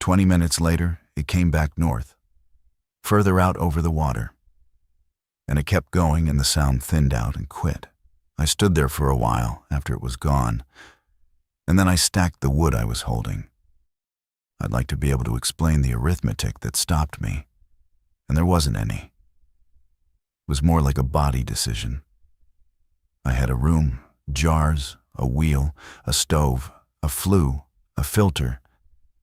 20 minutes later, it came back north, further out over the water. And it kept going and the sound thinned out and quit. I stood there for a while after it was gone, and then I stacked the wood I was holding. I'd like to be able to explain the arithmetic that stopped me, and there wasn't any. It was more like a body decision. I had a room, jars, a wheel, a stove, a flue, a filter,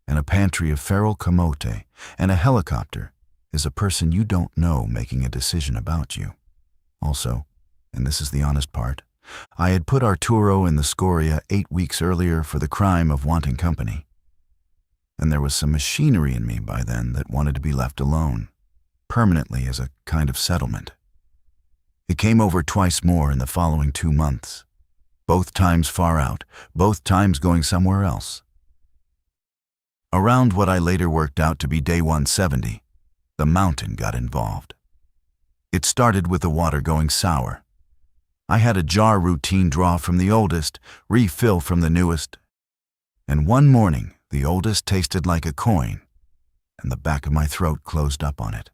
and a pantry of feral camote, and a helicopter is a person you don't know making a decision about you. Also, and this is the honest part, I had put Arturo in the scoria 8 weeks earlier for the crime of wanting company. And there was some machinery in me by then that wanted to be left alone, permanently as a kind of settlement. It came over twice more in the following 2 months, both times far out, both times going somewhere else. Around what I later worked out to be day 170, the mountain got involved. It started with the water going sour. I had a jar routine draw from the oldest, refill from the newest, and one morning the oldest tasted like a coin, and the back of my throat closed up on it.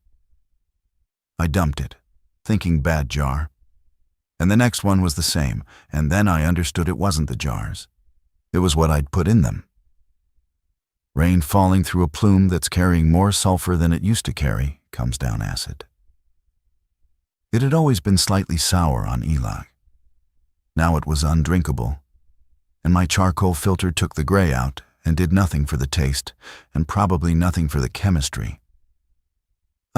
I dumped it, thinking bad jar, and the next one was the same, and then I understood it wasn't the jars. It was what I'd put in them. Rain falling through a plume that's carrying more sulfur than it used to carry comes down acid. It had always been slightly sour on Elag. Now it was undrinkable, and my charcoal filter took the gray out and did nothing for the taste and probably nothing for the chemistry.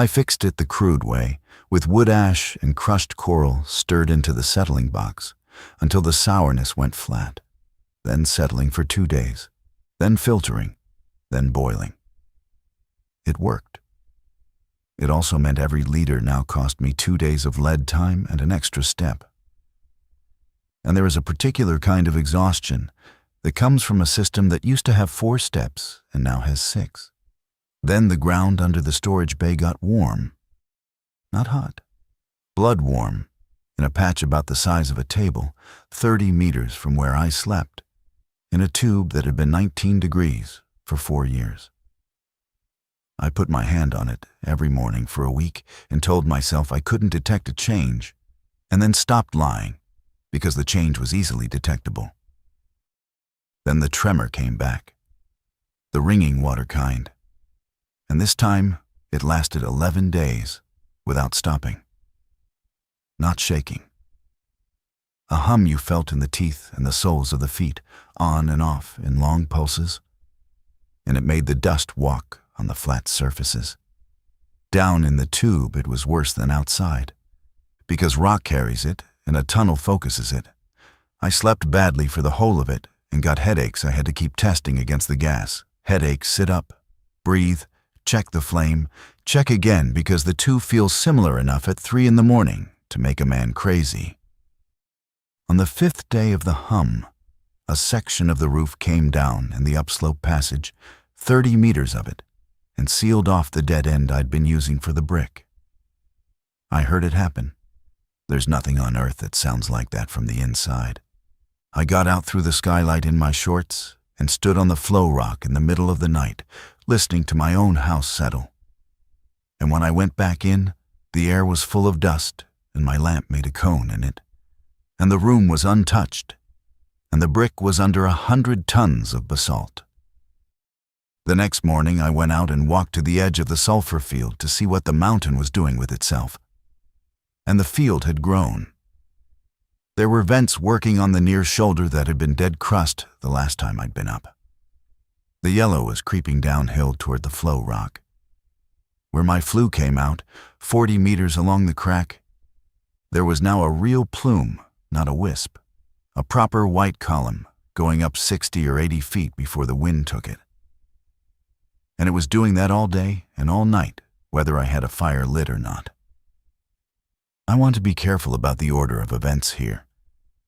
I fixed it the crude way, with wood ash and crushed coral stirred into the settling box until the sourness went flat, then settling for 2 days, then filtering, then boiling. It worked. It also meant every liter now cost me 2 days of lead time and an extra step. And there is a particular kind of exhaustion that comes from a system that used to have 4 steps and now has 6. Then the ground under the storage bay got warm. Not hot. Blood warm, in a patch about the size of a table, 30 meters from where I slept, in a tube that had been 19 degrees for 4 years. I put my hand on it every morning for a week and told myself I couldn't detect a change, and then stopped lying because the change was easily detectable. Then the tremor came back, the ringing water kind, and this time it lasted 11 days without stopping. Not shaking. A hum you felt in the teeth and the soles of the feet, on and off in long pulses, and it made the dust walk on the flat surfaces. Down in the tube it was worse than outside, because rock carries it and a tunnel focuses it. I slept badly for the whole of it and got headaches I had to keep testing against the gas. Headaches, sit up, breathe, check the flame, check again because the two feel similar enough at 3 in the morning to make a man crazy. On the 5th day of the hum, a section of the roof came down in the upslope passage, 30 meters of it, and sealed off the dead end I'd been using for the brick. I heard it happen. There's nothing on earth that sounds like that from the inside. I got out through the skylight in my shorts and stood on the flow rock in the middle of the night, listening to my own house settle. And when I went back in, the air was full of dust and my lamp made a cone in it. And the room was untouched, and the brick was under 100 tons of basalt. The next morning I went out and walked to the edge of the sulfur field to see what the mountain was doing with itself. And the field had grown. There were vents working on the near shoulder that had been dead crust the last time I'd been up. The yellow was creeping downhill toward the flow rock. Where my flue came out, 40 meters along the crack, there was now a real plume, not a wisp. A proper white column, going up 60 or 80 feet before the wind took it. And it was doing that all day and all night, whether I had a fire lit or not. I want to be careful about the order of events here,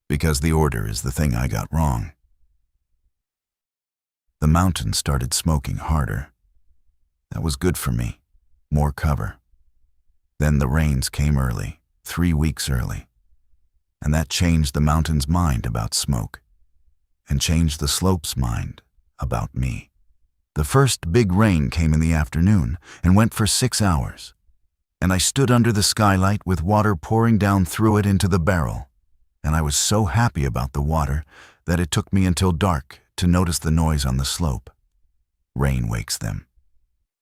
because the order is the thing I got wrong. The mountain started smoking harder. That was good for me. More cover. Then the rains came early, 3 weeks early, and that changed the mountain's mind about smoke, and changed the slope's mind about me. The first big rain came in the afternoon and went for 6 hours, and I stood under the skylight with water pouring down through it into the barrel, and I was so happy about the water that it took me until dark to notice the noise on the slope. Rain wakes them.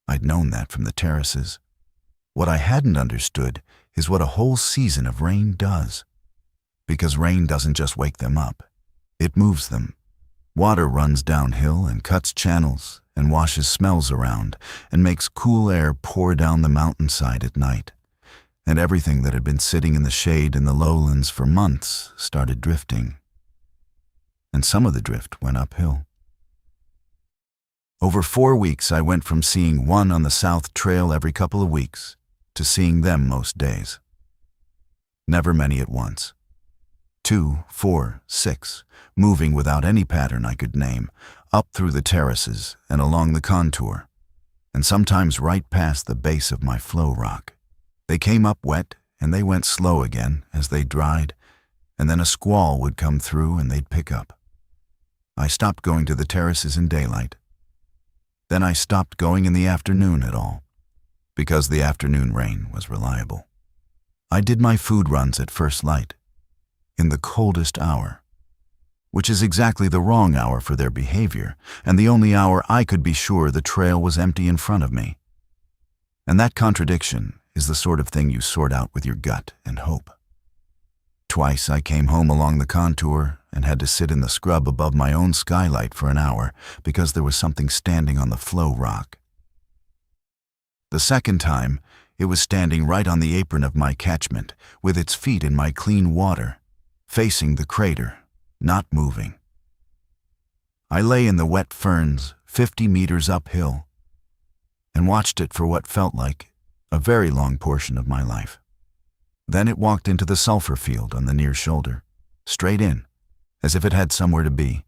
I'd known that from the terraces. What I hadn't understood is what a whole season of rain does. Because rain doesn't just wake them up, it moves them. Water runs downhill and cuts channels and washes smells around and makes cool air pour down the mountainside at night. And everything that had been sitting in the shade in the lowlands for months started drifting. And some of the drift went uphill. Over 4 weeks, I went from seeing one on the south trail every couple of weeks to seeing them most days. Never many at once. 2, 4, 6, moving without any pattern I could name, up through the terraces and along the contour, and sometimes right past the base of my flow rock. They came up wet, and they went slow again as they dried, and then a squall would come through and they'd pick up. I stopped going to the terraces in daylight. Then I stopped going in the afternoon at all, because the afternoon rain was reliable. I did my food runs at first light, in the coldest hour, which is exactly the wrong hour for their behavior, and the only hour I could be sure the trail was empty in front of me. And that contradiction is the sort of thing you sort out with your gut and hope. Twice I came home along the contour and had to sit in the scrub above my own skylight for an hour because there was something standing on the flow rock. The second time, it was standing right on the apron of my catchment, with its feet in my clean water, facing the crater, not moving. I lay in the wet ferns 50 meters uphill and watched it for what felt like a very long portion of my life. Then it walked into the sulfur field on the near shoulder, straight in, as if it had somewhere to be.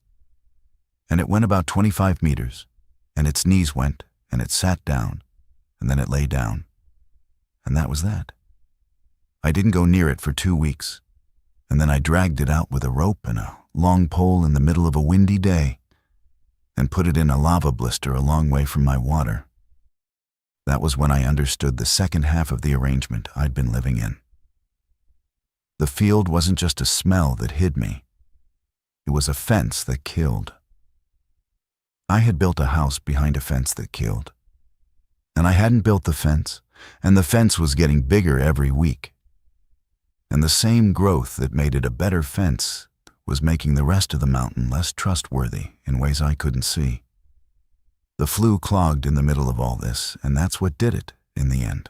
And it went about 25 meters, and its knees went, and it sat down, and then it lay down. And that was that. I didn't go near it for 2 weeks, and then I dragged it out with a rope and a long pole in the middle of a windy day, and put it in a lava blister a long way from my water. That was when I understood the second half of the arrangement I'd been living in. The field wasn't just a smell that hid me. It was a fence that killed. I had built a house behind a fence that killed. And I hadn't built the fence, and the fence was getting bigger every week. And the same growth that made it a better fence was making the rest of the mountain less trustworthy in ways I couldn't see. The flue clogged in the middle of all this, and that's what did it in the end.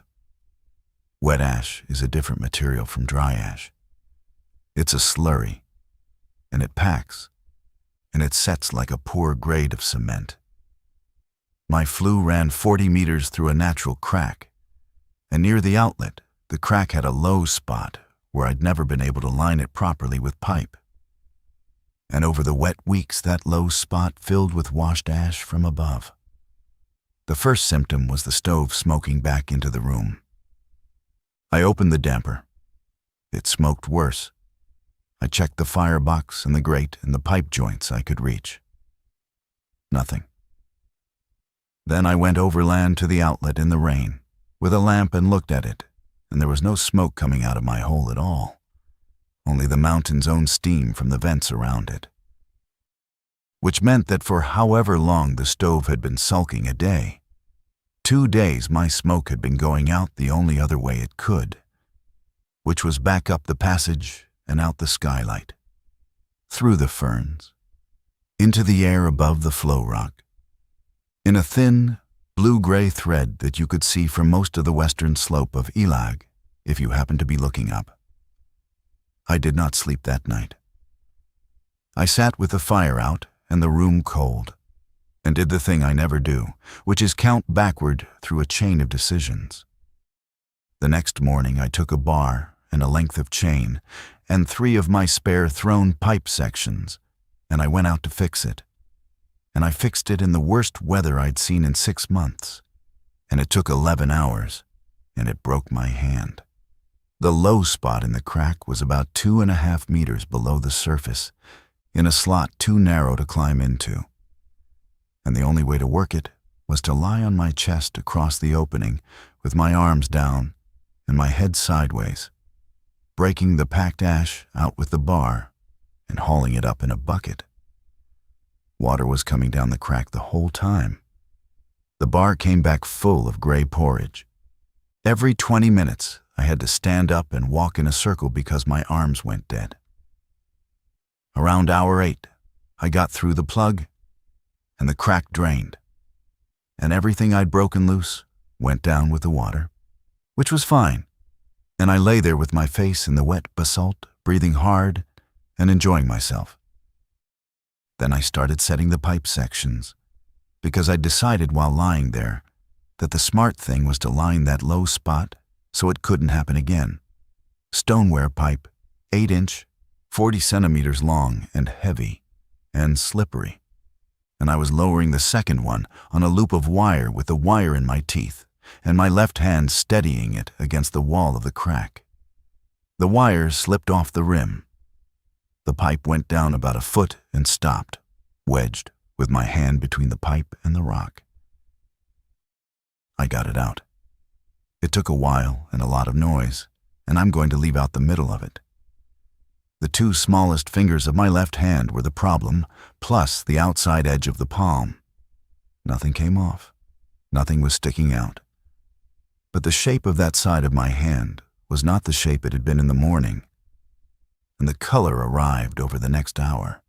Wet ash is a different material from dry ash. It's a slurry, and it packs, and it sets like a poor grade of cement. My flue ran 40 meters through a natural crack, and near the outlet, the crack had a low spot where I'd never been able to line it properly with pipe. And over the wet weeks, that low spot filled with washed ash from above. The first symptom was the stove smoking back into the room. I opened the damper. It smoked worse. I checked the firebox and the grate and the pipe joints I could reach. Nothing. Then I went overland to the outlet in the rain with a lamp and looked at it, and there was no smoke coming out of my hole at all, only the mountain's own steam from the vents around it. Which meant that for however long the stove had been sulking a day, 2 days my smoke had been going out the only other way it could, which was back up the passage and out the skylight, through the ferns, into the air above the flow rock, in a thin, blue-gray thread that you could see from most of the western slope of Elag, if you happened to be looking up. I did not sleep that night. I sat with the fire out and the room cold, and did the thing I never do, which is count backward through a chain of decisions. The next morning I took a bar and a length of chain and 3 of my spare thrown pipe sections, and I went out to fix it. And I fixed it in the worst weather I'd seen in 6 months, and it took 11 hours, and it broke my hand. The low spot in the crack was about 2.5 meters below the surface, in a slot too narrow to climb into. And the only way to work it was to lie on my chest across the opening with my arms down and my head sideways, breaking the packed ash out with the bar and hauling it up in a bucket. Water was coming down the crack the whole time. The bar came back full of gray porridge. Every 20 minutes, I had to stand up and walk in a circle because my arms went dead. Around hour 8, I got through the plug, and the crack drained, and everything I'd broken loose went down with the water, which was fine, and I lay there with my face in the wet basalt, breathing hard and enjoying myself. Then I started setting the pipe sections, because I decided while lying there that the smart thing was to line that low spot so it couldn't happen again. Stoneware pipe, 8-inch, 40 centimeters long and heavy and slippery. And I was lowering the second one on a loop of wire with the wire in my teeth and my left hand steadying it against the wall of the crack. The wire slipped off the rim. The pipe went down about 1 foot and stopped, wedged, with my hand between the pipe and the rock. I got it out. It took a while and a lot of noise, and I'm going to leave out the middle of it. The 2 smallest fingers of my left hand were the problem, plus the outside edge of the palm. Nothing came off. Nothing was sticking out. But the shape of that side of my hand was not the shape it had been in the morning, and the color arrived over the next hour.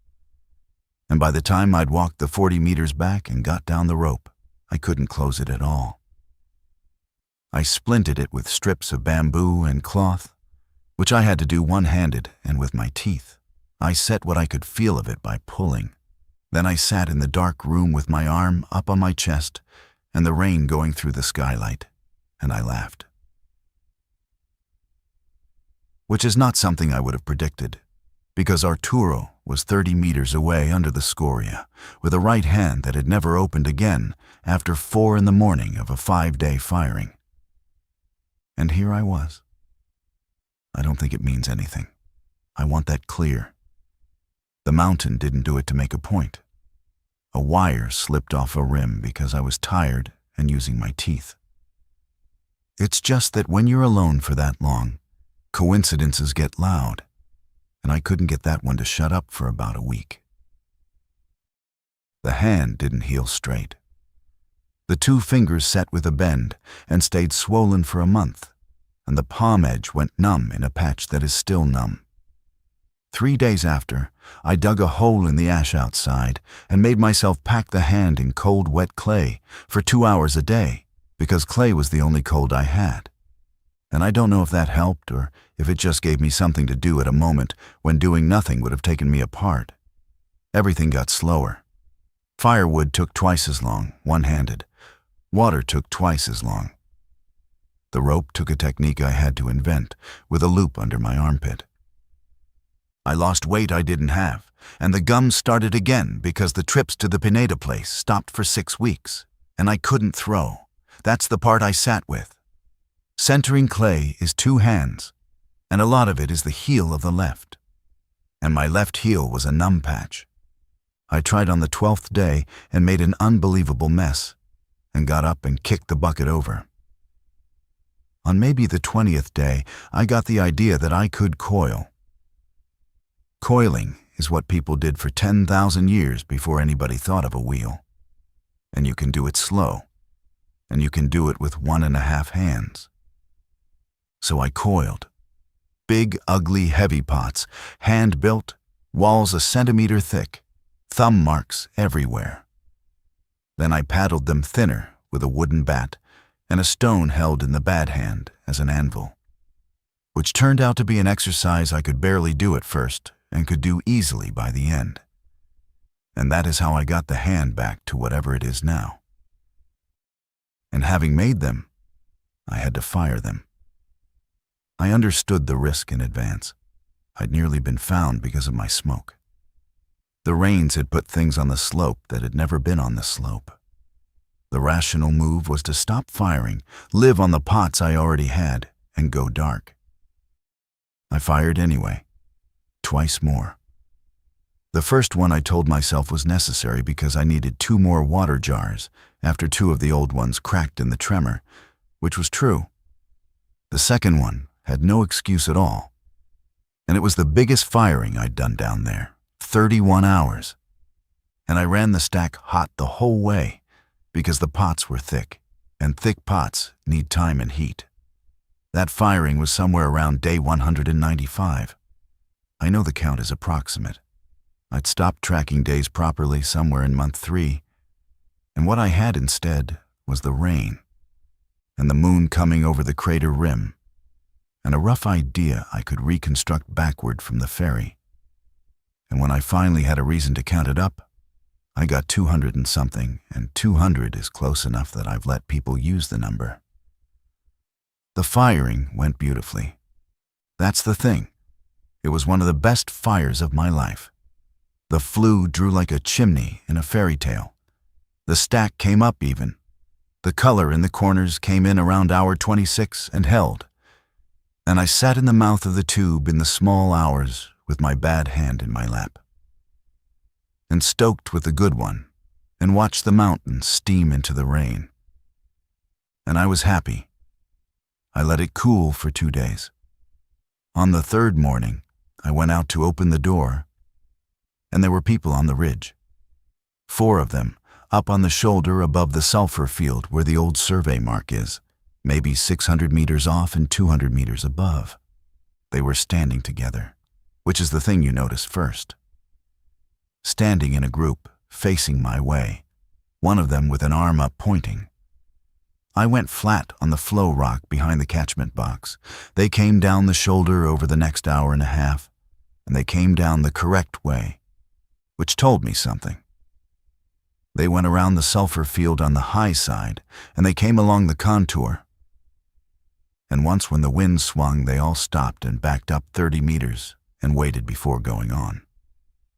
And by the time I'd walked the 40 meters back and got down the rope, I couldn't close it at all. I splinted it with strips of bamboo and cloth, which I had to do one-handed and with my teeth. I set what I could feel of it by pulling. Then I sat in the dark room with my arm up on my chest and the rain going through the skylight, and I laughed. Which is not something I would have predicted, because Arturo was 30 meters away under the scoria, with a right hand that had never opened again after 4 in the morning of a 5-day firing. And here I was. I don't think it means anything. I want that clear. The mountain didn't do it to make a point. A wire slipped off a rim because I was tired and using my teeth. It's just that when you're alone for that long, coincidences get loud, and I couldn't get that one to shut up for about a week. The hand didn't heal straight. The 2 fingers set with a bend and stayed swollen for a month, and the palm edge went numb in a patch that is still numb. 3 days after, I dug a hole in the ash outside and made myself pack the hand in cold, wet clay for 2 hours a day, because clay was the only cold I had. And I don't know if that helped or if it just gave me something to do at a moment when doing nothing would have taken me apart. Everything got slower. Firewood took twice as long, one-handed. Water took twice as long. The rope took a technique I had to invent, with a loop under my armpit. I lost weight I didn't have, and the gums started again because the trips to the Pineda place stopped for 6 weeks, and I couldn't throw. That's the part I sat with. Centering clay is 2 hands, and a lot of it is the heel of the left. And my left heel was a numb patch. I tried on the 12th day and made an unbelievable mess, and got up and kicked the bucket over. On maybe the 20th day, I got the idea that I could coil. Coiling is what people did for 10,000 years before anybody thought of a wheel. And you can do it slow, and you can do it with 1.5 hands. So I coiled. Big, ugly, heavy pots, hand-built, walls a centimeter thick, thumb marks everywhere. Then I paddled them thinner with a wooden bat and a stone held in the bad hand as an anvil, which turned out to be an exercise I could barely do at first and could do easily by the end. And that is how I got the hand back to whatever it is now. And having made them, I had to fire them. I understood the risk in advance. I'd nearly been found because of my smoke. The rains had put things on the slope that had never been on the slope. The rational move was to stop firing, live on the pots I already had, and go dark. I fired anyway, twice more. The first one I told myself was necessary because I needed 2 more water jars after 2 of the old ones cracked in the tremor, which was true. The second one had no excuse at all, and it was the biggest firing I'd done down there, 31 hours. And I ran the stack hot the whole way because the pots were thick, and thick pots need time and heat. That firing was somewhere around day 195. I know the count is approximate. I'd stopped tracking days properly somewhere in month 3, and what I had instead was the rain, and the moon coming over the crater rim, and a rough idea I could reconstruct backward from the ferry. And when I finally had a reason to count it up, I got 200 and something, and 200 is close enough that I've let people use the number. The firing went beautifully. That's the thing. It was one of the best fires of my life. The flue drew like a chimney in a fairy tale. The stack came up even. The color in the corners came in around hour 26 and held. And I sat in the mouth of the tube in the small hours with my bad hand in my lap, and stoked with the good one, and watched the mountains steam into the rain. And I was happy. I let it cool for 2 days. On the 3rd morning, I went out to open the door, and there were people on the ridge. 4 of them, up on the shoulder above the sulfur field where the old survey mark is, maybe 600 meters off and 200 meters above. They were standing together, which is the thing you notice first. Standing in a group, facing my way, one of them with an arm up pointing. I went flat on the flow rock behind the catchment box. They came down the shoulder over the next hour and a half, and they came down the correct way, which told me something. They went around the sulfur field on the high side, and they came along the contour. And once when the wind swung, they all stopped and backed up 30 meters and waited before going on.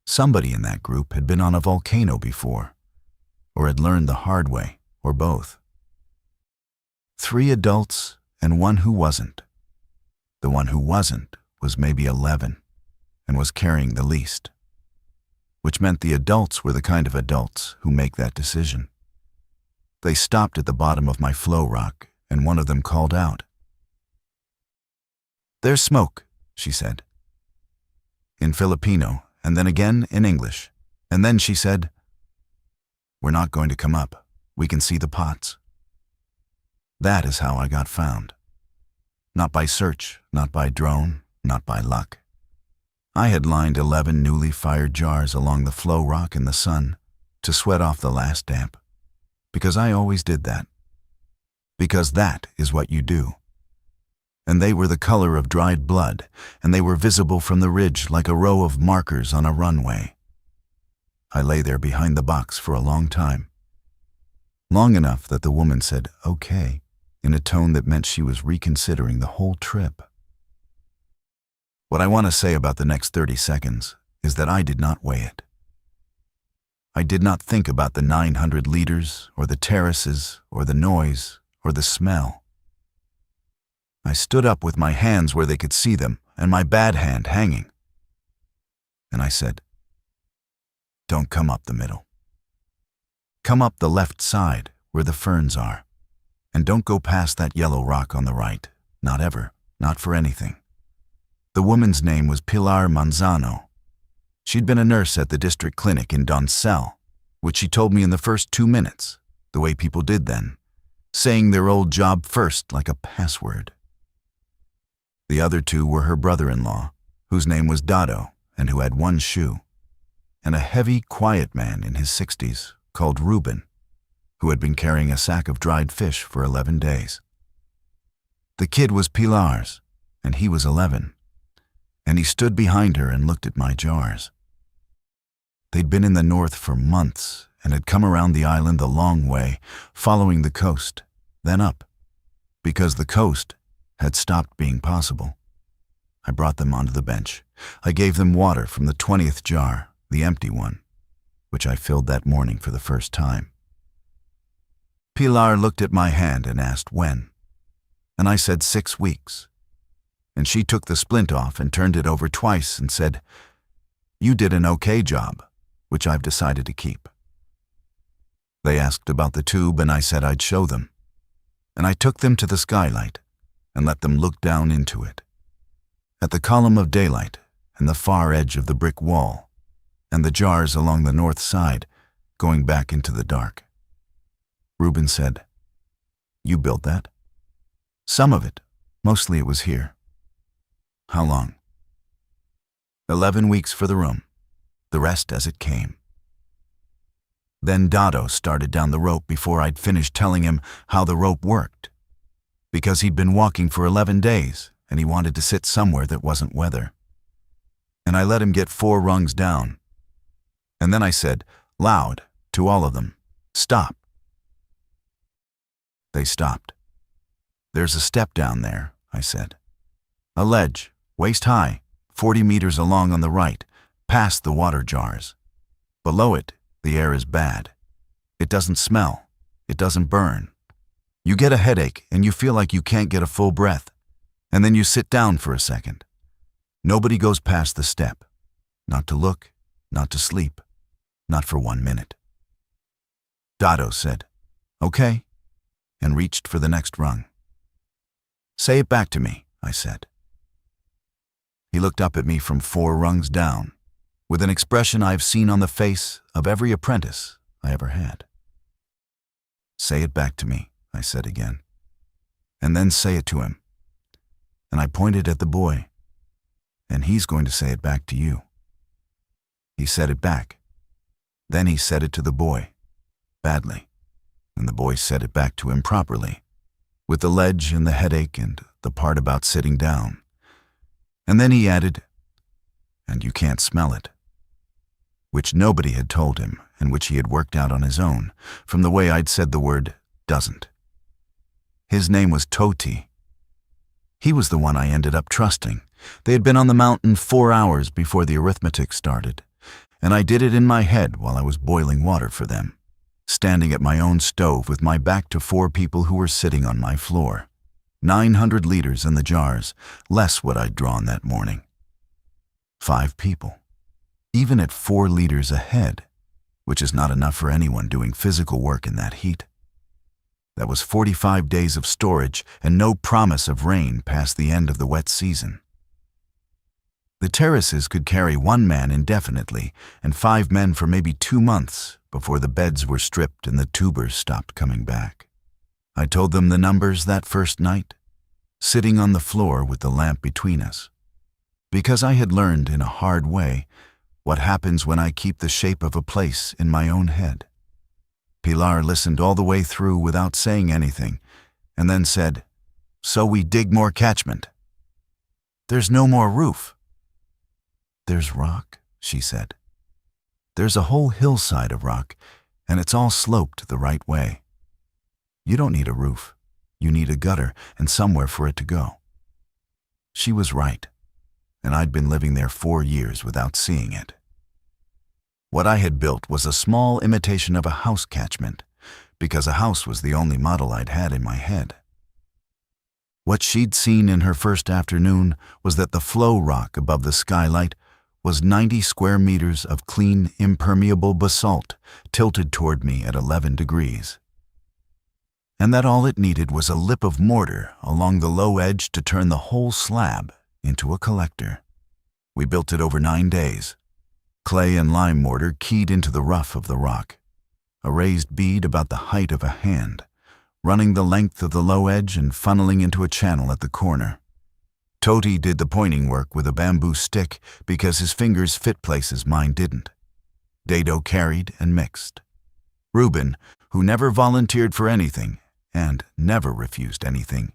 Somebody in that group had been on a volcano before, or had learned the hard way, or both. 3 adults and 1 who wasn't. The one who wasn't was maybe 11 and was carrying the least, which meant the adults were the kind of adults who make that decision. They stopped at the bottom of my flow rock, and one of them called out. "There's smoke," she said, in Filipino, and then again in English. And then she said, "We're not going to come up. We can see the pots." That is how I got found. Not by search, not by drone, not by luck. I had lined 11 newly fired jars along the flow rock in the sun to sweat off the last damp, because I always did that. Because that is what you do. And they were the color of dried blood, and they were visible from the ridge like a row of markers on a runway. I lay there behind the box for a long time. Long enough that the woman said, "Okay," in a tone that meant she was reconsidering the whole trip. What I want to say about the next 30 seconds is that I did not weigh it. I did not think about the 900 liters, or the terraces, or the noise, or the smell. I stood up with my hands where they could see them, and my bad hand hanging. And I said, "Don't come up the middle. Come up the left side, where the ferns are. And don't go past that yellow rock on the right, not ever, not for anything." The woman's name was Pilar Manzano. She'd been a nurse at the district clinic in Doncel, which she told me in the first 2 minutes, the way people did then, saying their old job first like a password. The other 2 were her brother-in-law, whose name was Dado and who had 1 shoe, and a heavy, quiet man in his 60s called Ruben. who had been carrying a sack of dried fish for 11 days. The kid was Pilar's, and he was 11, and he stood behind her and looked at my jars. They'd been in the north for months and had come around the island the long way, following the coast, then up, because the coast had stopped being possible. I brought them onto the bench. I gave them water from the 20th jar, the empty one, which I filled that morning for the first time. Pilar looked at my hand and asked when, and I said 6 weeks. And she took the splint off and turned it over twice and said, "You did an okay job, which I've decided to keep." They asked about the tube and I said I'd show them. And I took them to the skylight and let them look down into it, at the column of daylight and the far edge of the brick wall, and the jars along the north side going back into the dark. Reuben said, "You built that?" "Some of it. Mostly it was here." "How long?" 11 weeks for the room, the rest as it came. Then Dado started down the rope before I'd finished telling him how the rope worked, because he'd been walking for 11 days and he wanted to sit somewhere that wasn't weather. And I let him get 4 rungs down. And then I said, loud, to all of them, "Stop." They stopped. "There's a step down there," I said. "A ledge, waist high, 40 meters along on the right, past the water jars. Below it, the air is bad. It doesn't smell. It doesn't burn. You get a headache and you feel like you can't get a full breath, and then you sit down for a second. Nobody goes past the step. Not to look, not to sleep, not for 1 minute." Dado said, "Okay," and reached for the next rung. "Say it back to me," I said. He looked up at me from 4 rungs down, with an expression I've seen on the face of every apprentice I ever had. "Say it back to me," I said again, "and then say it to him." And I pointed at the boy, "And he's going to say it back to you." He said it back. Then he said it to the boy, badly, and the boy said it back to him properly, with the ledge and the headache and the part about sitting down. And then he added, "And you can't smell it," which nobody had told him and which he had worked out on his own, from the way I'd said the word "doesn't." His name was Toti. He was the one I ended up trusting. They had been on the mountain 4 hours before the arithmetic started, and I did it in my head while I was boiling water for them, standing at my own stove with my back to 4 people who were sitting on my floor. 900 liters in the jars, less what I'd drawn that morning. 5 people, even at 4 liters a head, which is not enough for anyone doing physical work in that heat. That was 45 days of storage and no promise of rain past the end of the wet season. The terraces could carry 1 man indefinitely and 5 men for maybe 2 months before the beds were stripped and the tubers stopped coming back. I told them the numbers that first night, sitting on the floor with the lamp between us, because I had learned in a hard way what happens when I keep the shape of a place in my own head. Pilar listened all the way through without saying anything, and then said, "So we dig more catchment." "There's no more roof." "There's rock," she said. "There's a whole hillside of rock, and it's all sloped the right way. You don't need a roof. You need a gutter and somewhere for it to go." She was right, and I'd been living there 4 years without seeing it. What I had built was a small imitation of a house catchment, because a house was the only model I'd had in my head. What she'd seen in her first afternoon was that the flow rock above the skylight was 90 square meters of clean, impermeable basalt tilted toward me at 11 degrees. And that all it needed was a lip of mortar along the low edge to turn the whole slab into a collector. We built it over 9 days. Clay and lime mortar keyed into the rough of the rock, a raised bead about the height of a hand, running the length of the low edge and funneling into a channel at the corner. Toti did the pointing work with a bamboo stick because his fingers fit places mine didn't. Dado carried and mixed. Reuben, who never volunteered for anything and never refused anything,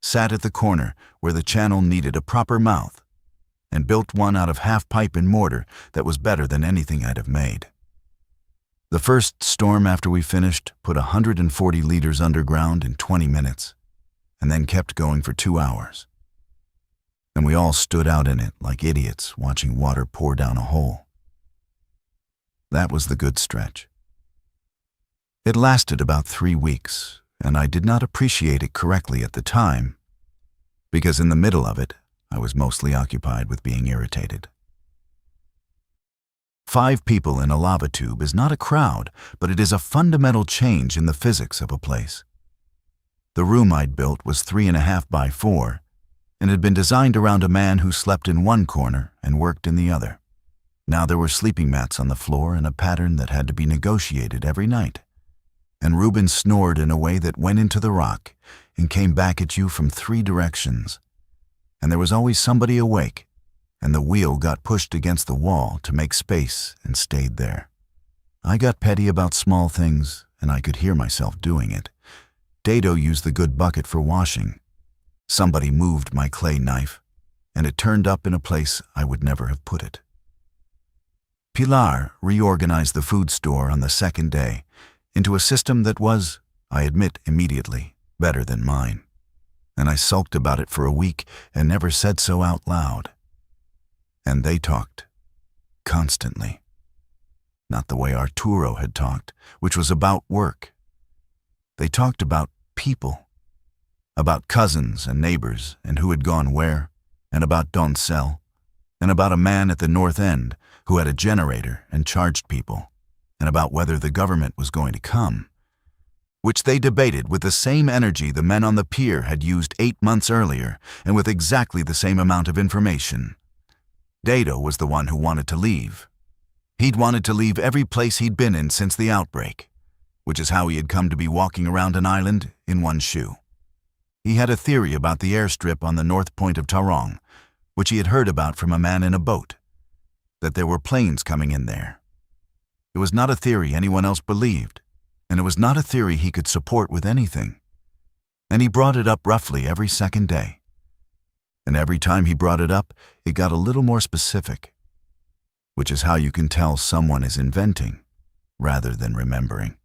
sat at the corner where the channel needed a proper mouth and built one out of half-pipe and mortar that was better than anything I'd have made. The first storm after we finished put 140 liters underground in 20 minutes and then kept going for 2 hours. And we all stood out in it like idiots watching water pour down a hole. That was the good stretch. It lasted about 3 weeks, and I did not appreciate it correctly at the time, because in the middle of it, I was mostly occupied with being irritated. 5 people in a lava tube is not a crowd, but it is a fundamental change in the physics of a place. The room I'd built was 3.5 by 4, and had been designed around a man who slept in one corner and worked in the other. Now there were sleeping mats on the floor in a pattern that had to be negotiated every night. And Reuben snored in a way that went into the rock and came back at you from 3 directions. And there was always somebody awake, and the wheel got pushed against the wall to make space and stayed there. I got petty about small things, and I could hear myself doing it. Dado used the good bucket for washing. Somebody moved my clay knife, and it turned up in a place I would never have put it. Pilar reorganized the food store on the second day into a system that was, I admit immediately, better than mine. And I sulked about it for a week and never said so out loud. And they talked, constantly. Not the way Arturo had talked, which was about work. They talked about people, about cousins and neighbors and who had gone where, and about Doncel, and about a man at the north end who had a generator and charged people, and about whether the government was going to come, which they debated with the same energy the men on the pier had used 8 months earlier and with exactly the same amount of information. Dado was the one who wanted to leave. He'd wanted to leave every place he'd been in since the outbreak, which is how he had come to be walking around an island in one shoe. He had a theory about the airstrip on the north point of Tarong, which he had heard about from a man in a boat, that there were planes coming in there. It was not a theory anyone else believed, and it was not a theory he could support with anything. And he brought it up roughly every second day. And every time he brought it up, it got a little more specific, which is how you can tell someone is inventing rather than remembering.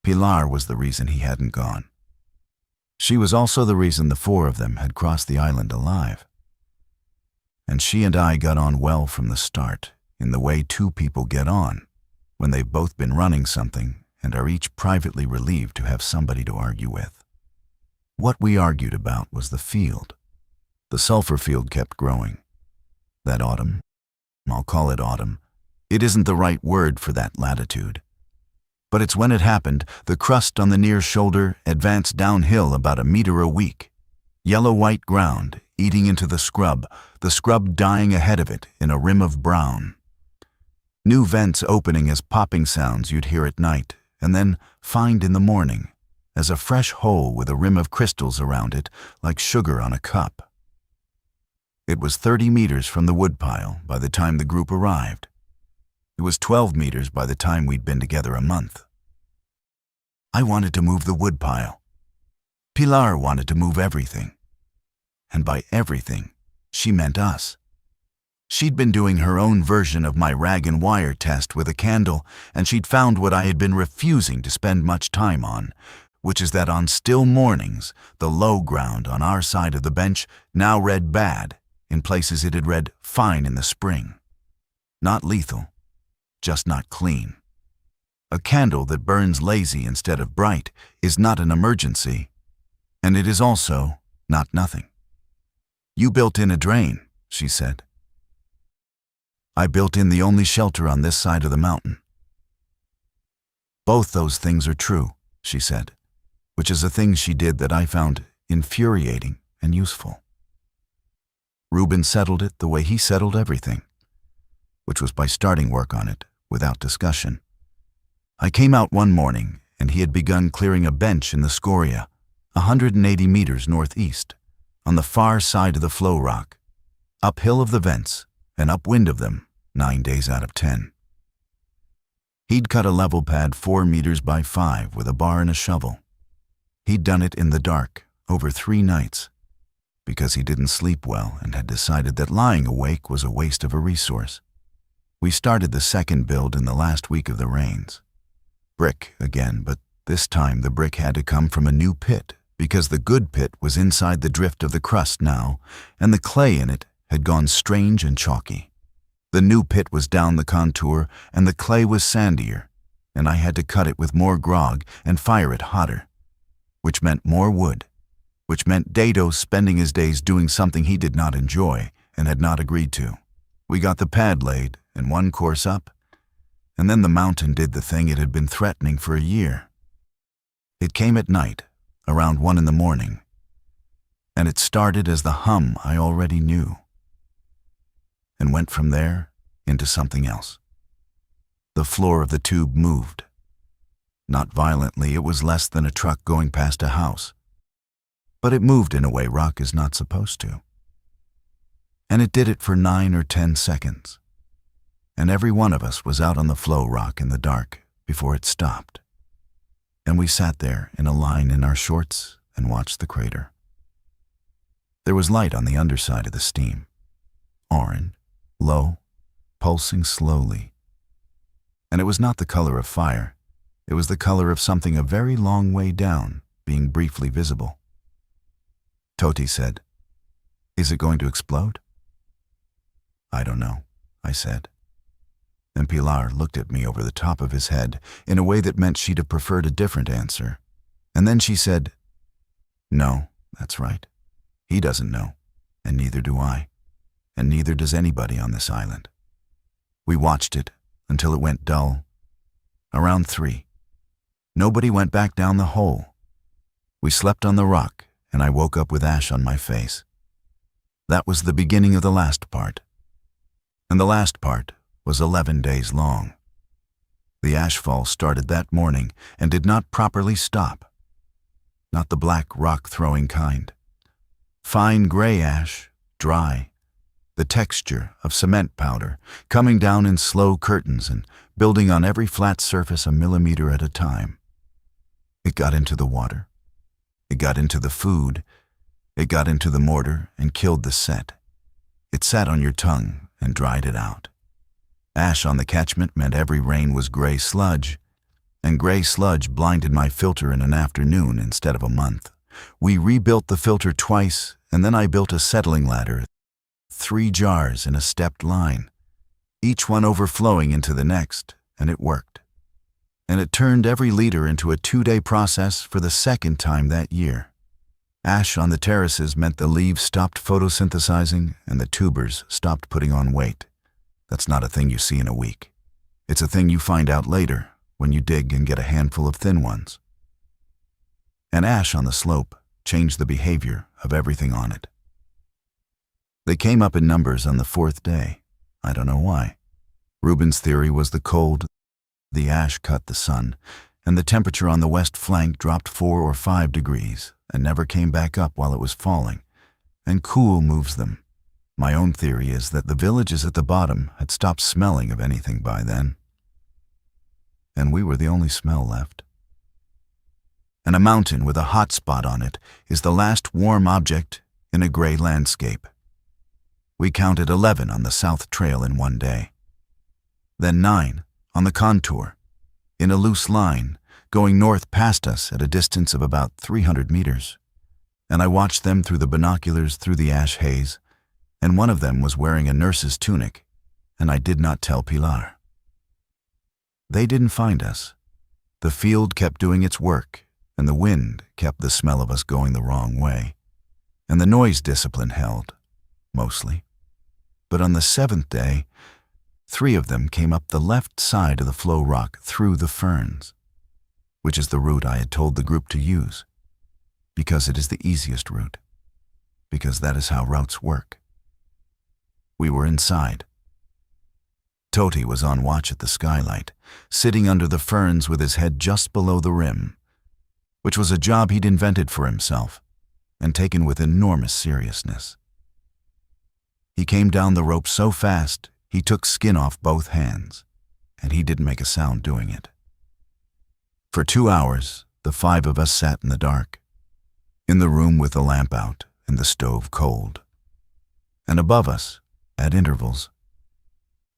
Pilar was the reason he hadn't gone. She was also the reason the 4 of them had crossed the island alive. And she and I got on well from the start, in the way 2 people get on, when they've both been running something and are each privately relieved to have somebody to argue with. What we argued about was the field. The sulfur field kept growing. That autumn, I'll call it autumn, it isn't the right word for that latitude. But it's when it happened, the crust on the near shoulder advanced downhill about 1 meter a week. Yellow-white ground, eating into the scrub dying ahead of it in a rim of brown. New vents opening as popping sounds you'd hear at night, and then find in the morning, as a fresh hole with a rim of crystals around it, like sugar on a cup. It was 30 meters from the woodpile by the time the group arrived. It was 12 meters by the time we'd been together a month. I wanted to move the woodpile. Pilar wanted to move everything. And by everything, she meant us. She'd been doing her own version of my rag and wire test with a candle, and she'd found what I had been refusing to spend much time on, which is that on still mornings, the low ground on our side of the bench now read bad, in places it had read fine in the spring. Not lethal, just not clean. A candle that burns lazy instead of bright is not an emergency, and it is also not nothing. You built in a drain, she said. I built in the only shelter on this side of the mountain. Both those things are true, she said, which is a thing she did that I found infuriating and useful. Reuben settled it the way he settled everything, which was by starting work on it without discussion. I came out one morning, and he had begun clearing a bench in the scoria, 180 meters northeast, on the far side of the flow rock, uphill of the vents and upwind of them 9 days out of 10. He'd cut a level pad 4 meters by 5 with a bar and a shovel. He'd done it in the dark, over 3 nights, because he didn't sleep well and had decided that lying awake was a waste of a resource. We started the second build in the last week of the rains. Brick again, but this time the brick had to come from a new pit, because the good pit was inside the drift of the crust now, and the clay in it had gone strange and chalky. The new pit was down the contour, and the clay was sandier, and I had to cut it with more grog and fire it hotter, which meant more wood, which meant Dado spending his days doing something he did not enjoy and had not agreed to. We got the pad laid and one course up, and then the mountain did the thing it had been threatening for a year. It came at night, around 1 in the morning, and it started as the hum I already knew, and went from there into something else. The floor of the tube moved. Not violently, it was less than a truck going past a house, but it moved in a way rock is not supposed to. And it did it for 9 or 10 seconds, and every one of us was out on the flow rock in the dark before it stopped. And we sat there in a line in our shorts and watched the crater. There was light on the underside of the steam, orange, low, pulsing slowly. And it was not the color of fire, it was the color of something a very long way down, being briefly visible. Toti said, "Is it going to explode?" "I don't know," I said. And Pilar looked at me over the top of his head in a way that meant she'd have preferred a different answer. And then she said, "No, that's right. He doesn't know, and neither do I, and neither does anybody on this island." We watched it until it went dull. Around 3. Nobody went back down the hole. We slept on the rock, and I woke up with ash on my face. That was the beginning of the last part. And the last part was 11 days long. The ashfall started that morning and did not properly stop. Not the black rock-throwing kind. Fine gray ash, dry, the texture of cement powder, coming down in slow curtains and building on every flat surface a millimeter at a time. It got into the water. It got into the food. It got into the mortar and killed the set. It sat on your tongue and dried it out. Ash on the catchment meant every rain was gray sludge, and gray sludge blinded my filter in an afternoon instead of a month. We rebuilt the filter twice, and then I built a settling ladder, 3 jars in a stepped line, each one overflowing into the next, and it worked. And it turned every liter into a 2-day process for the second time that year. Ash on the terraces meant the leaves stopped photosynthesizing and the tubers stopped putting on weight. That's not a thing you see in a week. It's a thing you find out later when you dig and get a handful of thin ones. And ash on the slope changed the behavior of everything on it. They came up in numbers on the 4th day. I don't know why. Rubin's theory was the cold. The ash cut the sun, and the temperature on the west flank dropped 4 or 5 degrees and never came back up while it was falling, and cool moves them. My own theory is that the villages at the bottom had stopped smelling of anything by then, and we were the only smell left. And a mountain with a hot spot on it is the last warm object in a gray landscape. We counted 11 on the south trail in one day, then 9 on the contour, in a loose line, going north past us at a distance of about 300 meters. And I watched them through the binoculars through the ash haze, and one of them was wearing a nurse's tunic, and I did not tell Pilar. They didn't find us. The field kept doing its work, and the wind kept the smell of us going the wrong way, and the noise discipline held, mostly. But on the 7th day, 3 of them came up the left side of the flow rock through the ferns, which is the route I had told the group to use, because it is the easiest route, because that is how routes work. We were inside. Toti was on watch at the skylight, sitting under the ferns with his head just below the rim, which was a job he'd invented for himself and taken with enormous seriousness. He came down the rope so fast he took skin off both hands, and he didn't make a sound doing it. For 2 hours, the 5 of us sat in the dark, in the room with the lamp out and the stove cold. And above us, at intervals,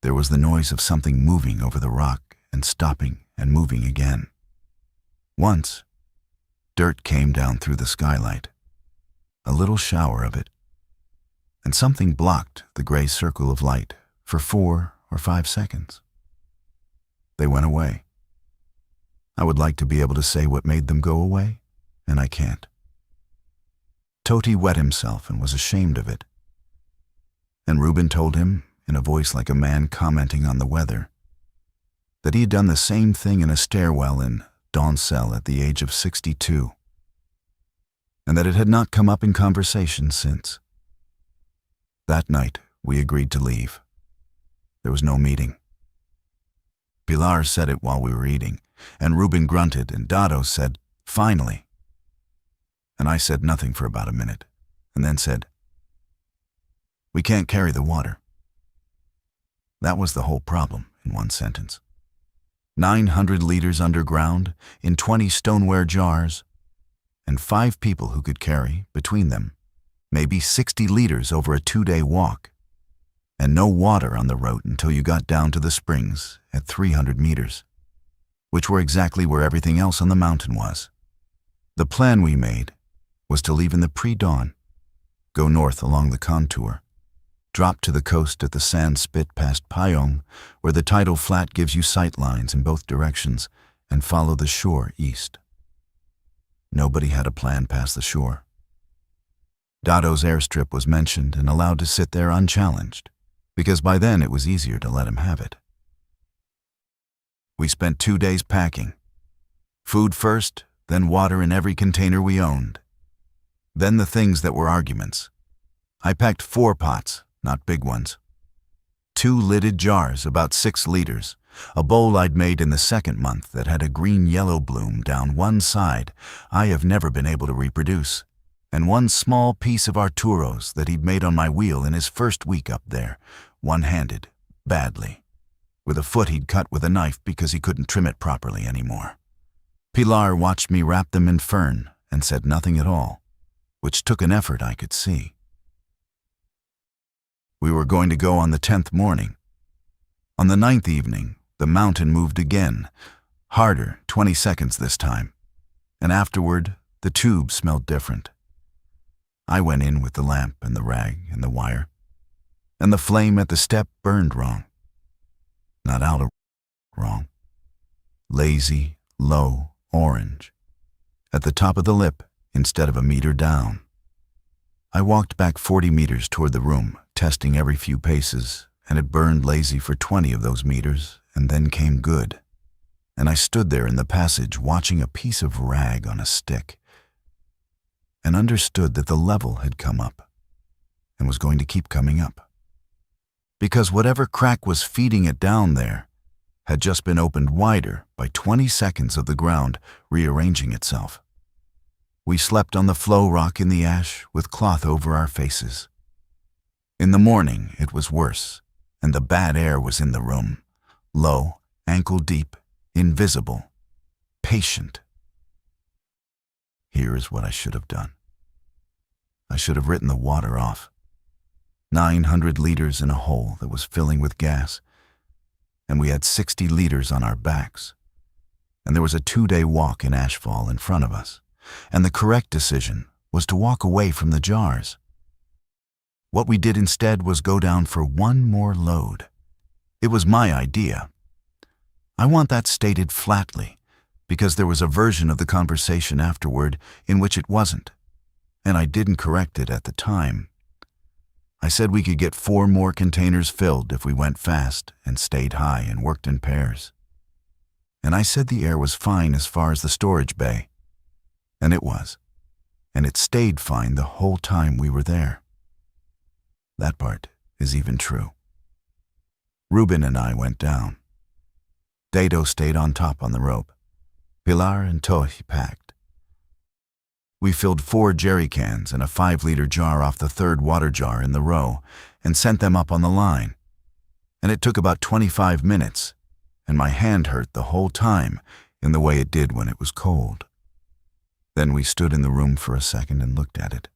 there was the noise of something moving over the rock and stopping and moving again. Once, dirt came down through the skylight, a little shower of it, and something blocked the gray circle of light for 4 or 5 seconds. They went away. I would like to be able to say what made them go away, and I can't. Toti wet himself and was ashamed of it. And Reuben told him, in a voice like a man commenting on the weather, that he had done the same thing in a stairwell in Doncel at the age of 62, and that it had not come up in conversation since. That night, we agreed to leave. There was no meeting. Pilar said it while we were eating, and Reuben grunted, and Dado said, "Finally." And I said nothing for about a minute, and then said, "We can't carry the water." That was the whole problem in one sentence. 900 liters underground in 20 stoneware jars, and 5 people who could carry, between them, maybe 60 liters over a 2-day walk, and no water on the road until you got down to the springs at 300 meters, which were exactly where everything else on the mountain was. The plan we made was to leave in the pre-dawn, go north along the contour, drop to the coast at the sand spit past Payong, where the tidal flat gives you sight lines in both directions, and follow the shore east. Nobody had a plan past the shore. Dado's airstrip was mentioned and allowed to sit there unchallenged, because by then it was easier to let him have it. We spent 2 days packing. Food first, then water in every container we owned. Then the things that were arguments. I packed 4 pots, not big ones. 2 lidded jars, about 6 liters, a bowl I'd made in the 2nd month that had a green-yellow bloom down one side I have never been able to reproduce, and 1 small piece of Arturo's that he'd made on my wheel in his first week up there, one-handed, badly, with a foot he'd cut with a knife because he couldn't trim it properly anymore. Pilar watched me wrap them in fern and said nothing at all, which took an effort I could see. We were going to go on the 10th morning. On the 9th evening, the mountain moved again, harder, 20 seconds this time, and afterward, the tube smelled different. I went in with the lamp and the rag and the wire, and the flame at the step burned wrong. Not out of wrong. Lazy, low, orange, at the top of the lip instead of a meter down. I walked back 40 meters toward the room, testing every few paces, and it burned lazy for 20 of those meters, and then came good. And I stood there in the passage watching a piece of rag on a stick, and understood that the level had come up, and was going to keep coming up. Because whatever crack was feeding it down there had just been opened wider by 20 seconds of the ground rearranging itself. We slept on the flow rock in the ash with cloth over our faces. In the morning, it was worse, and the bad air was in the room, low, ankle-deep, invisible, patient. Here is what I should have done. I should have written the water off. 900 liters in a hole that was filling with gas, and we had 60 liters on our backs, and there was a 2-day walk in ashfall in front of us, and the correct decision was to walk away from the jars. What we did instead was go down for 1 more load. It was my idea. I want that stated flatly, because there was a version of the conversation afterward in which it wasn't, and I didn't correct it at the time. I said we could get 4 more containers filled if we went fast and stayed high and worked in pairs. And I said the air was fine as far as the storage bay. And it was. And it stayed fine the whole time we were there. That part is even true. Reuben and I went down. Dado stayed on top on the rope. Pilar and Tohi packed. We filled 4 jerry cans and a 5-liter jar off the 3rd water jar in the row and sent them up on the line. And it took about 25 minutes, and my hand hurt the whole time in the way it did when it was cold. Then we stood in the room for a second and looked at it.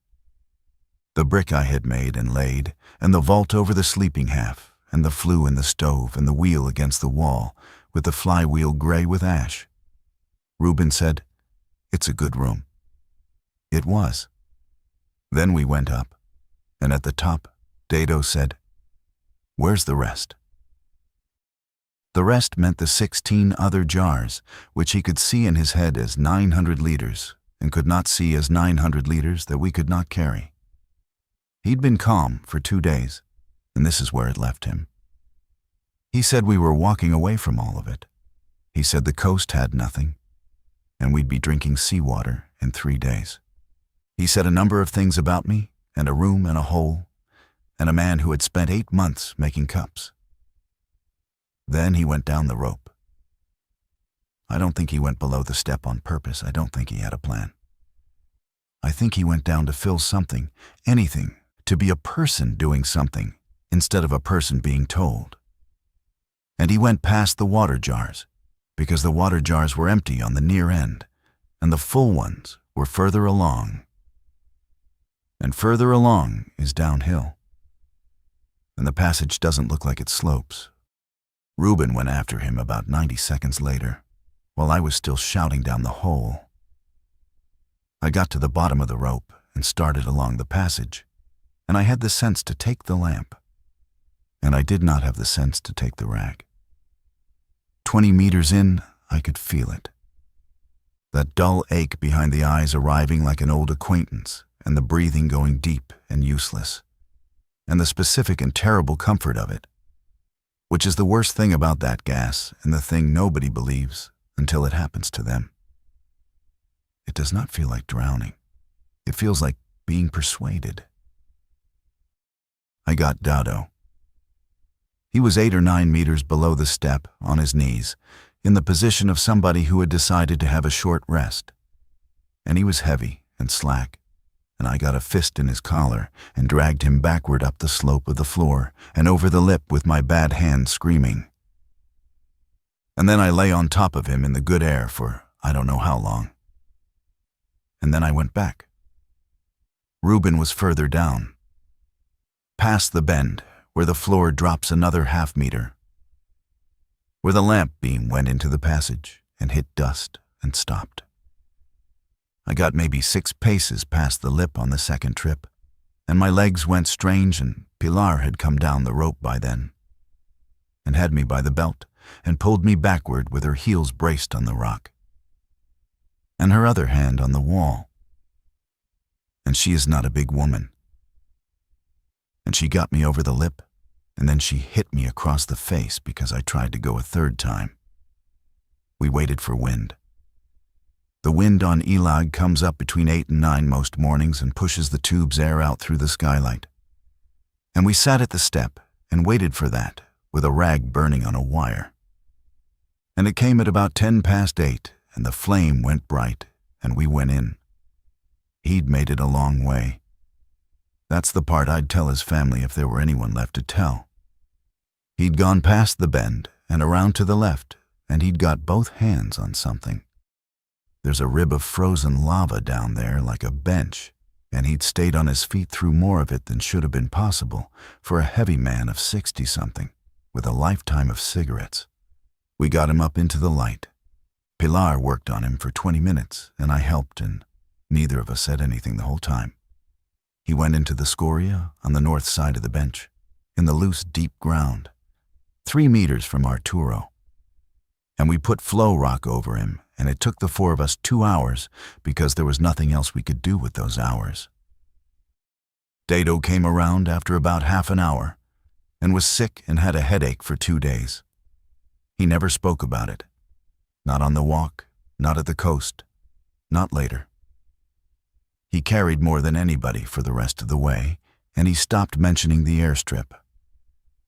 The brick I had made and laid, and the vault over the sleeping half, and the flue in the stove, and the wheel against the wall, with the flywheel gray with ash. Reuben said, "It's a good room." It was. Then we went up, and at the top, Dado said, "Where's the rest?" The rest meant the 16 other jars, which he could see in his head as 900 liters, and could not see as 900 liters that we could not carry. He'd been calm for 2 days, and this is where it left him. He said we were walking away from all of it. He said the coast had nothing, and we'd be drinking seawater in 3 days. He said a number of things about me, and a room and a hole, and a man who had spent 8 months making cups. Then he went down the rope. I don't think he went below the step on purpose. I don't think he had a plan. I think he went down to fill something, anything, to be a person doing something, instead of a person being told. And he went past the water jars, because the water jars were empty on the near end, and the full ones were further along. And further along is downhill. And the passage doesn't look like it slopes. Reuben went after him about 90 seconds later, while I was still shouting down the hole. I got to the bottom of the rope and started along the passage, and I had the sense to take the lamp, and I did not have the sense to take the rag. 20 meters in, I could feel it. That dull ache behind the eyes arriving like an old acquaintance, and the breathing going deep and useless, and the specific and terrible comfort of it, which is the worst thing about that gas and the thing nobody believes until it happens to them. It does not feel like drowning. It feels like being persuaded. I got Dado. He was 8 or 9 meters below the step, on his knees, in the position of somebody who had decided to have a short rest. And he was heavy and slack, and I got a fist in his collar and dragged him backward up the slope of the floor and over the lip with my bad hand screaming. And then I lay on top of him in the good air for I don't know how long. And then I went back. Reuben was further down, past the bend where the floor drops another half-meter, where the lamp beam went into the passage and hit dust and stopped. I got maybe 6 paces past the lip on the second trip, and my legs went strange, and Pilar had come down the rope by then, and had me by the belt, and pulled me backward with her heels braced on the rock, and her other hand on the wall. And she is not a big woman. And she got me over the lip, and then she hit me across the face because I tried to go a 3rd time. We waited for wind. The wind on Elag comes up between 8 and 9 most mornings and pushes the tube's air out through the skylight. And we sat at the step and waited for that, with a rag burning on a wire. And it came at about 10 past 8, and the flame went bright, and we went in. He'd made it a long way. That's the part I'd tell his family if there were anyone left to tell. He'd gone past the bend and around to the left, and he'd got both hands on something. There's a rib of frozen lava down there like a bench, and he'd stayed on his feet through more of it than should have been possible for a heavy man of 60-something with a lifetime of cigarettes. We got him up into the light. Pilar worked on him for 20 minutes, and I helped, and neither of us said anything the whole time. He went into the scoria on the north side of the bench, in the loose, deep ground, 3 meters from Arturo. And we put flow rock over him, and it took the 4 of us 2 hours because there was nothing else we could do with those hours. Dado came around after about half an hour and was sick and had a headache for 2 days. He never spoke about it. Not on the walk, not at the coast, not later. He carried more than anybody for the rest of the way, and he stopped mentioning the airstrip.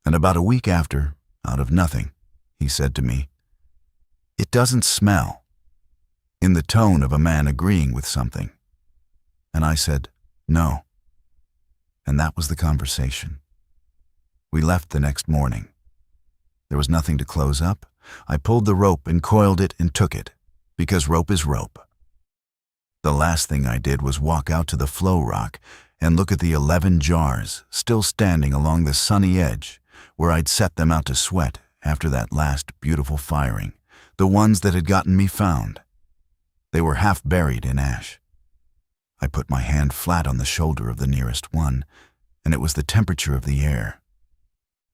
And about a week after, out of nothing, he said to me, "It doesn't smell," in the tone of a man agreeing with something. And I said, "No." And that was the conversation. We left the next morning. There was nothing to close up. I pulled the rope and coiled it and took it, because rope is rope. The last thing I did was walk out to the flow rock and look at the 11 jars still standing along the sunny edge where I'd set them out to sweat after that last beautiful firing, the ones that had gotten me found. They were half buried in ash. I put my hand flat on the shoulder of the nearest one, and it was the temperature of the air,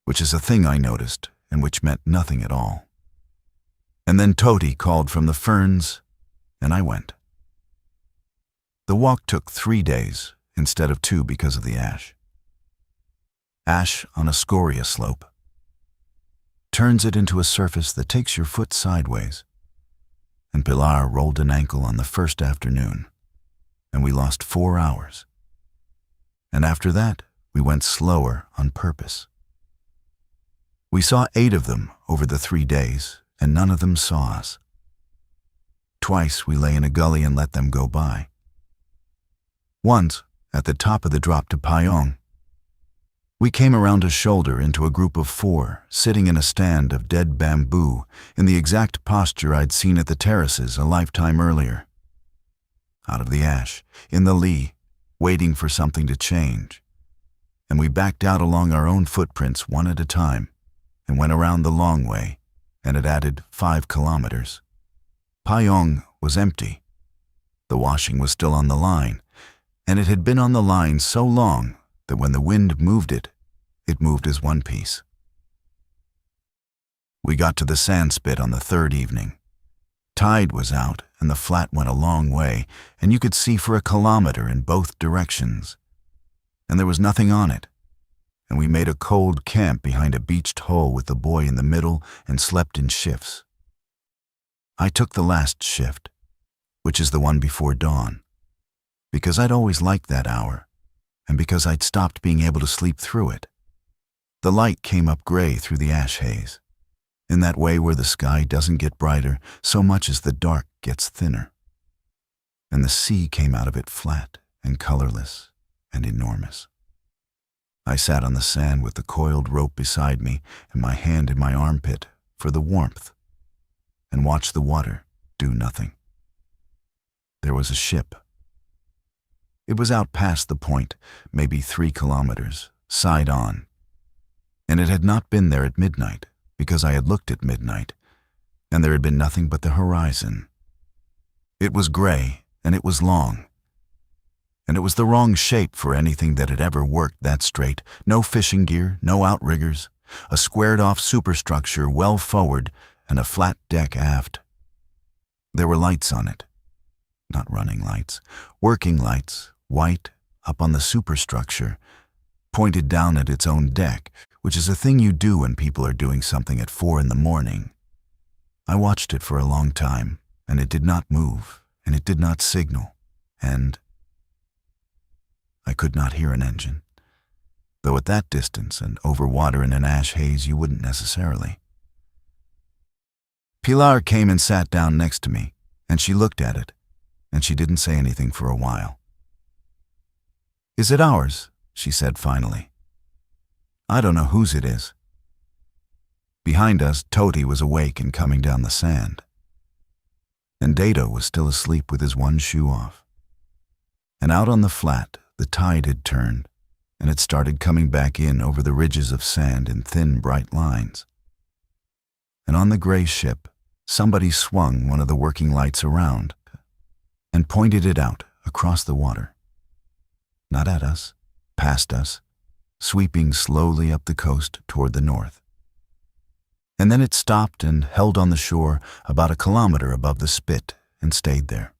which is a thing I noticed and which meant nothing at all. And then Toti called from the ferns, and I went. The walk took 3 days instead of 2 because of the ash. Ash on a scoria slope turns it into a surface that takes your foot sideways, and Pilar rolled an ankle on the first afternoon, and we lost 4 hours. And after that, we went slower on purpose. We saw 8 of them over the 3 days, and none of them saw us. Twice we lay in a gully and let them go by. Once, at the top of the drop to Payong, we came around a shoulder into a group of 4 sitting in a stand of dead bamboo in the exact posture I'd seen at the terraces a lifetime earlier. Out of the ash, in the lee, waiting for something to change. And we backed out along our own footprints one at a time and went around the long way, and it added 5 kilometers. Payong was empty. The washing was still on the line, and it had been on the line so long that when the wind moved it, it moved as one piece. We got to the sand spit on the 3rd evening. Tide was out, and the flat went a long way, and you could see for a kilometer in both directions. And there was nothing on it, and we made a cold camp behind a beached hole with the boy in the middle and slept in shifts. I took the last shift, which is the one before dawn, because I'd always liked that hour, and because I'd stopped being able to sleep through it. The light came up gray through the ash haze, in that way where the sky doesn't get brighter so much as the dark gets thinner. And the sea came out of it flat and colorless and enormous. I sat on the sand with the coiled rope beside me and my hand in my armpit for the warmth, and watched the water do nothing. There was a ship. It was out past the point, maybe 3 kilometers, side on, and it had not been there at midnight, because I had looked at midnight, and there had been nothing but the horizon. It was gray, and it was long, and it was the wrong shape for anything that had ever worked that straight. No fishing gear, no outriggers, a squared-off superstructure well forward, and a flat deck aft. There were lights on it. Not running lights, working lights, white, up on the superstructure, pointed down at its own deck, which is a thing you do when people are doing something at 4 in the morning. I watched it for a long time, and it did not move, and it did not signal, and I could not hear an engine, though at that distance and over water in an ash haze you wouldn't necessarily. Pilar came and sat down next to me, and she looked at it, and she didn't say anything for a while. "Is it ours?" she said finally. "I don't know whose it is." Behind us, Toti was awake and coming down the sand. And Dato was still asleep with his one shoe off. And out on the flat, the tide had turned, and it started coming back in over the ridges of sand in thin, bright lines. And on the gray ship, somebody swung one of the working lights around and pointed it out across the water. Not at us, past us, sweeping slowly up the coast toward the north. And then it stopped and held on the shore about a kilometer above the spit and stayed there.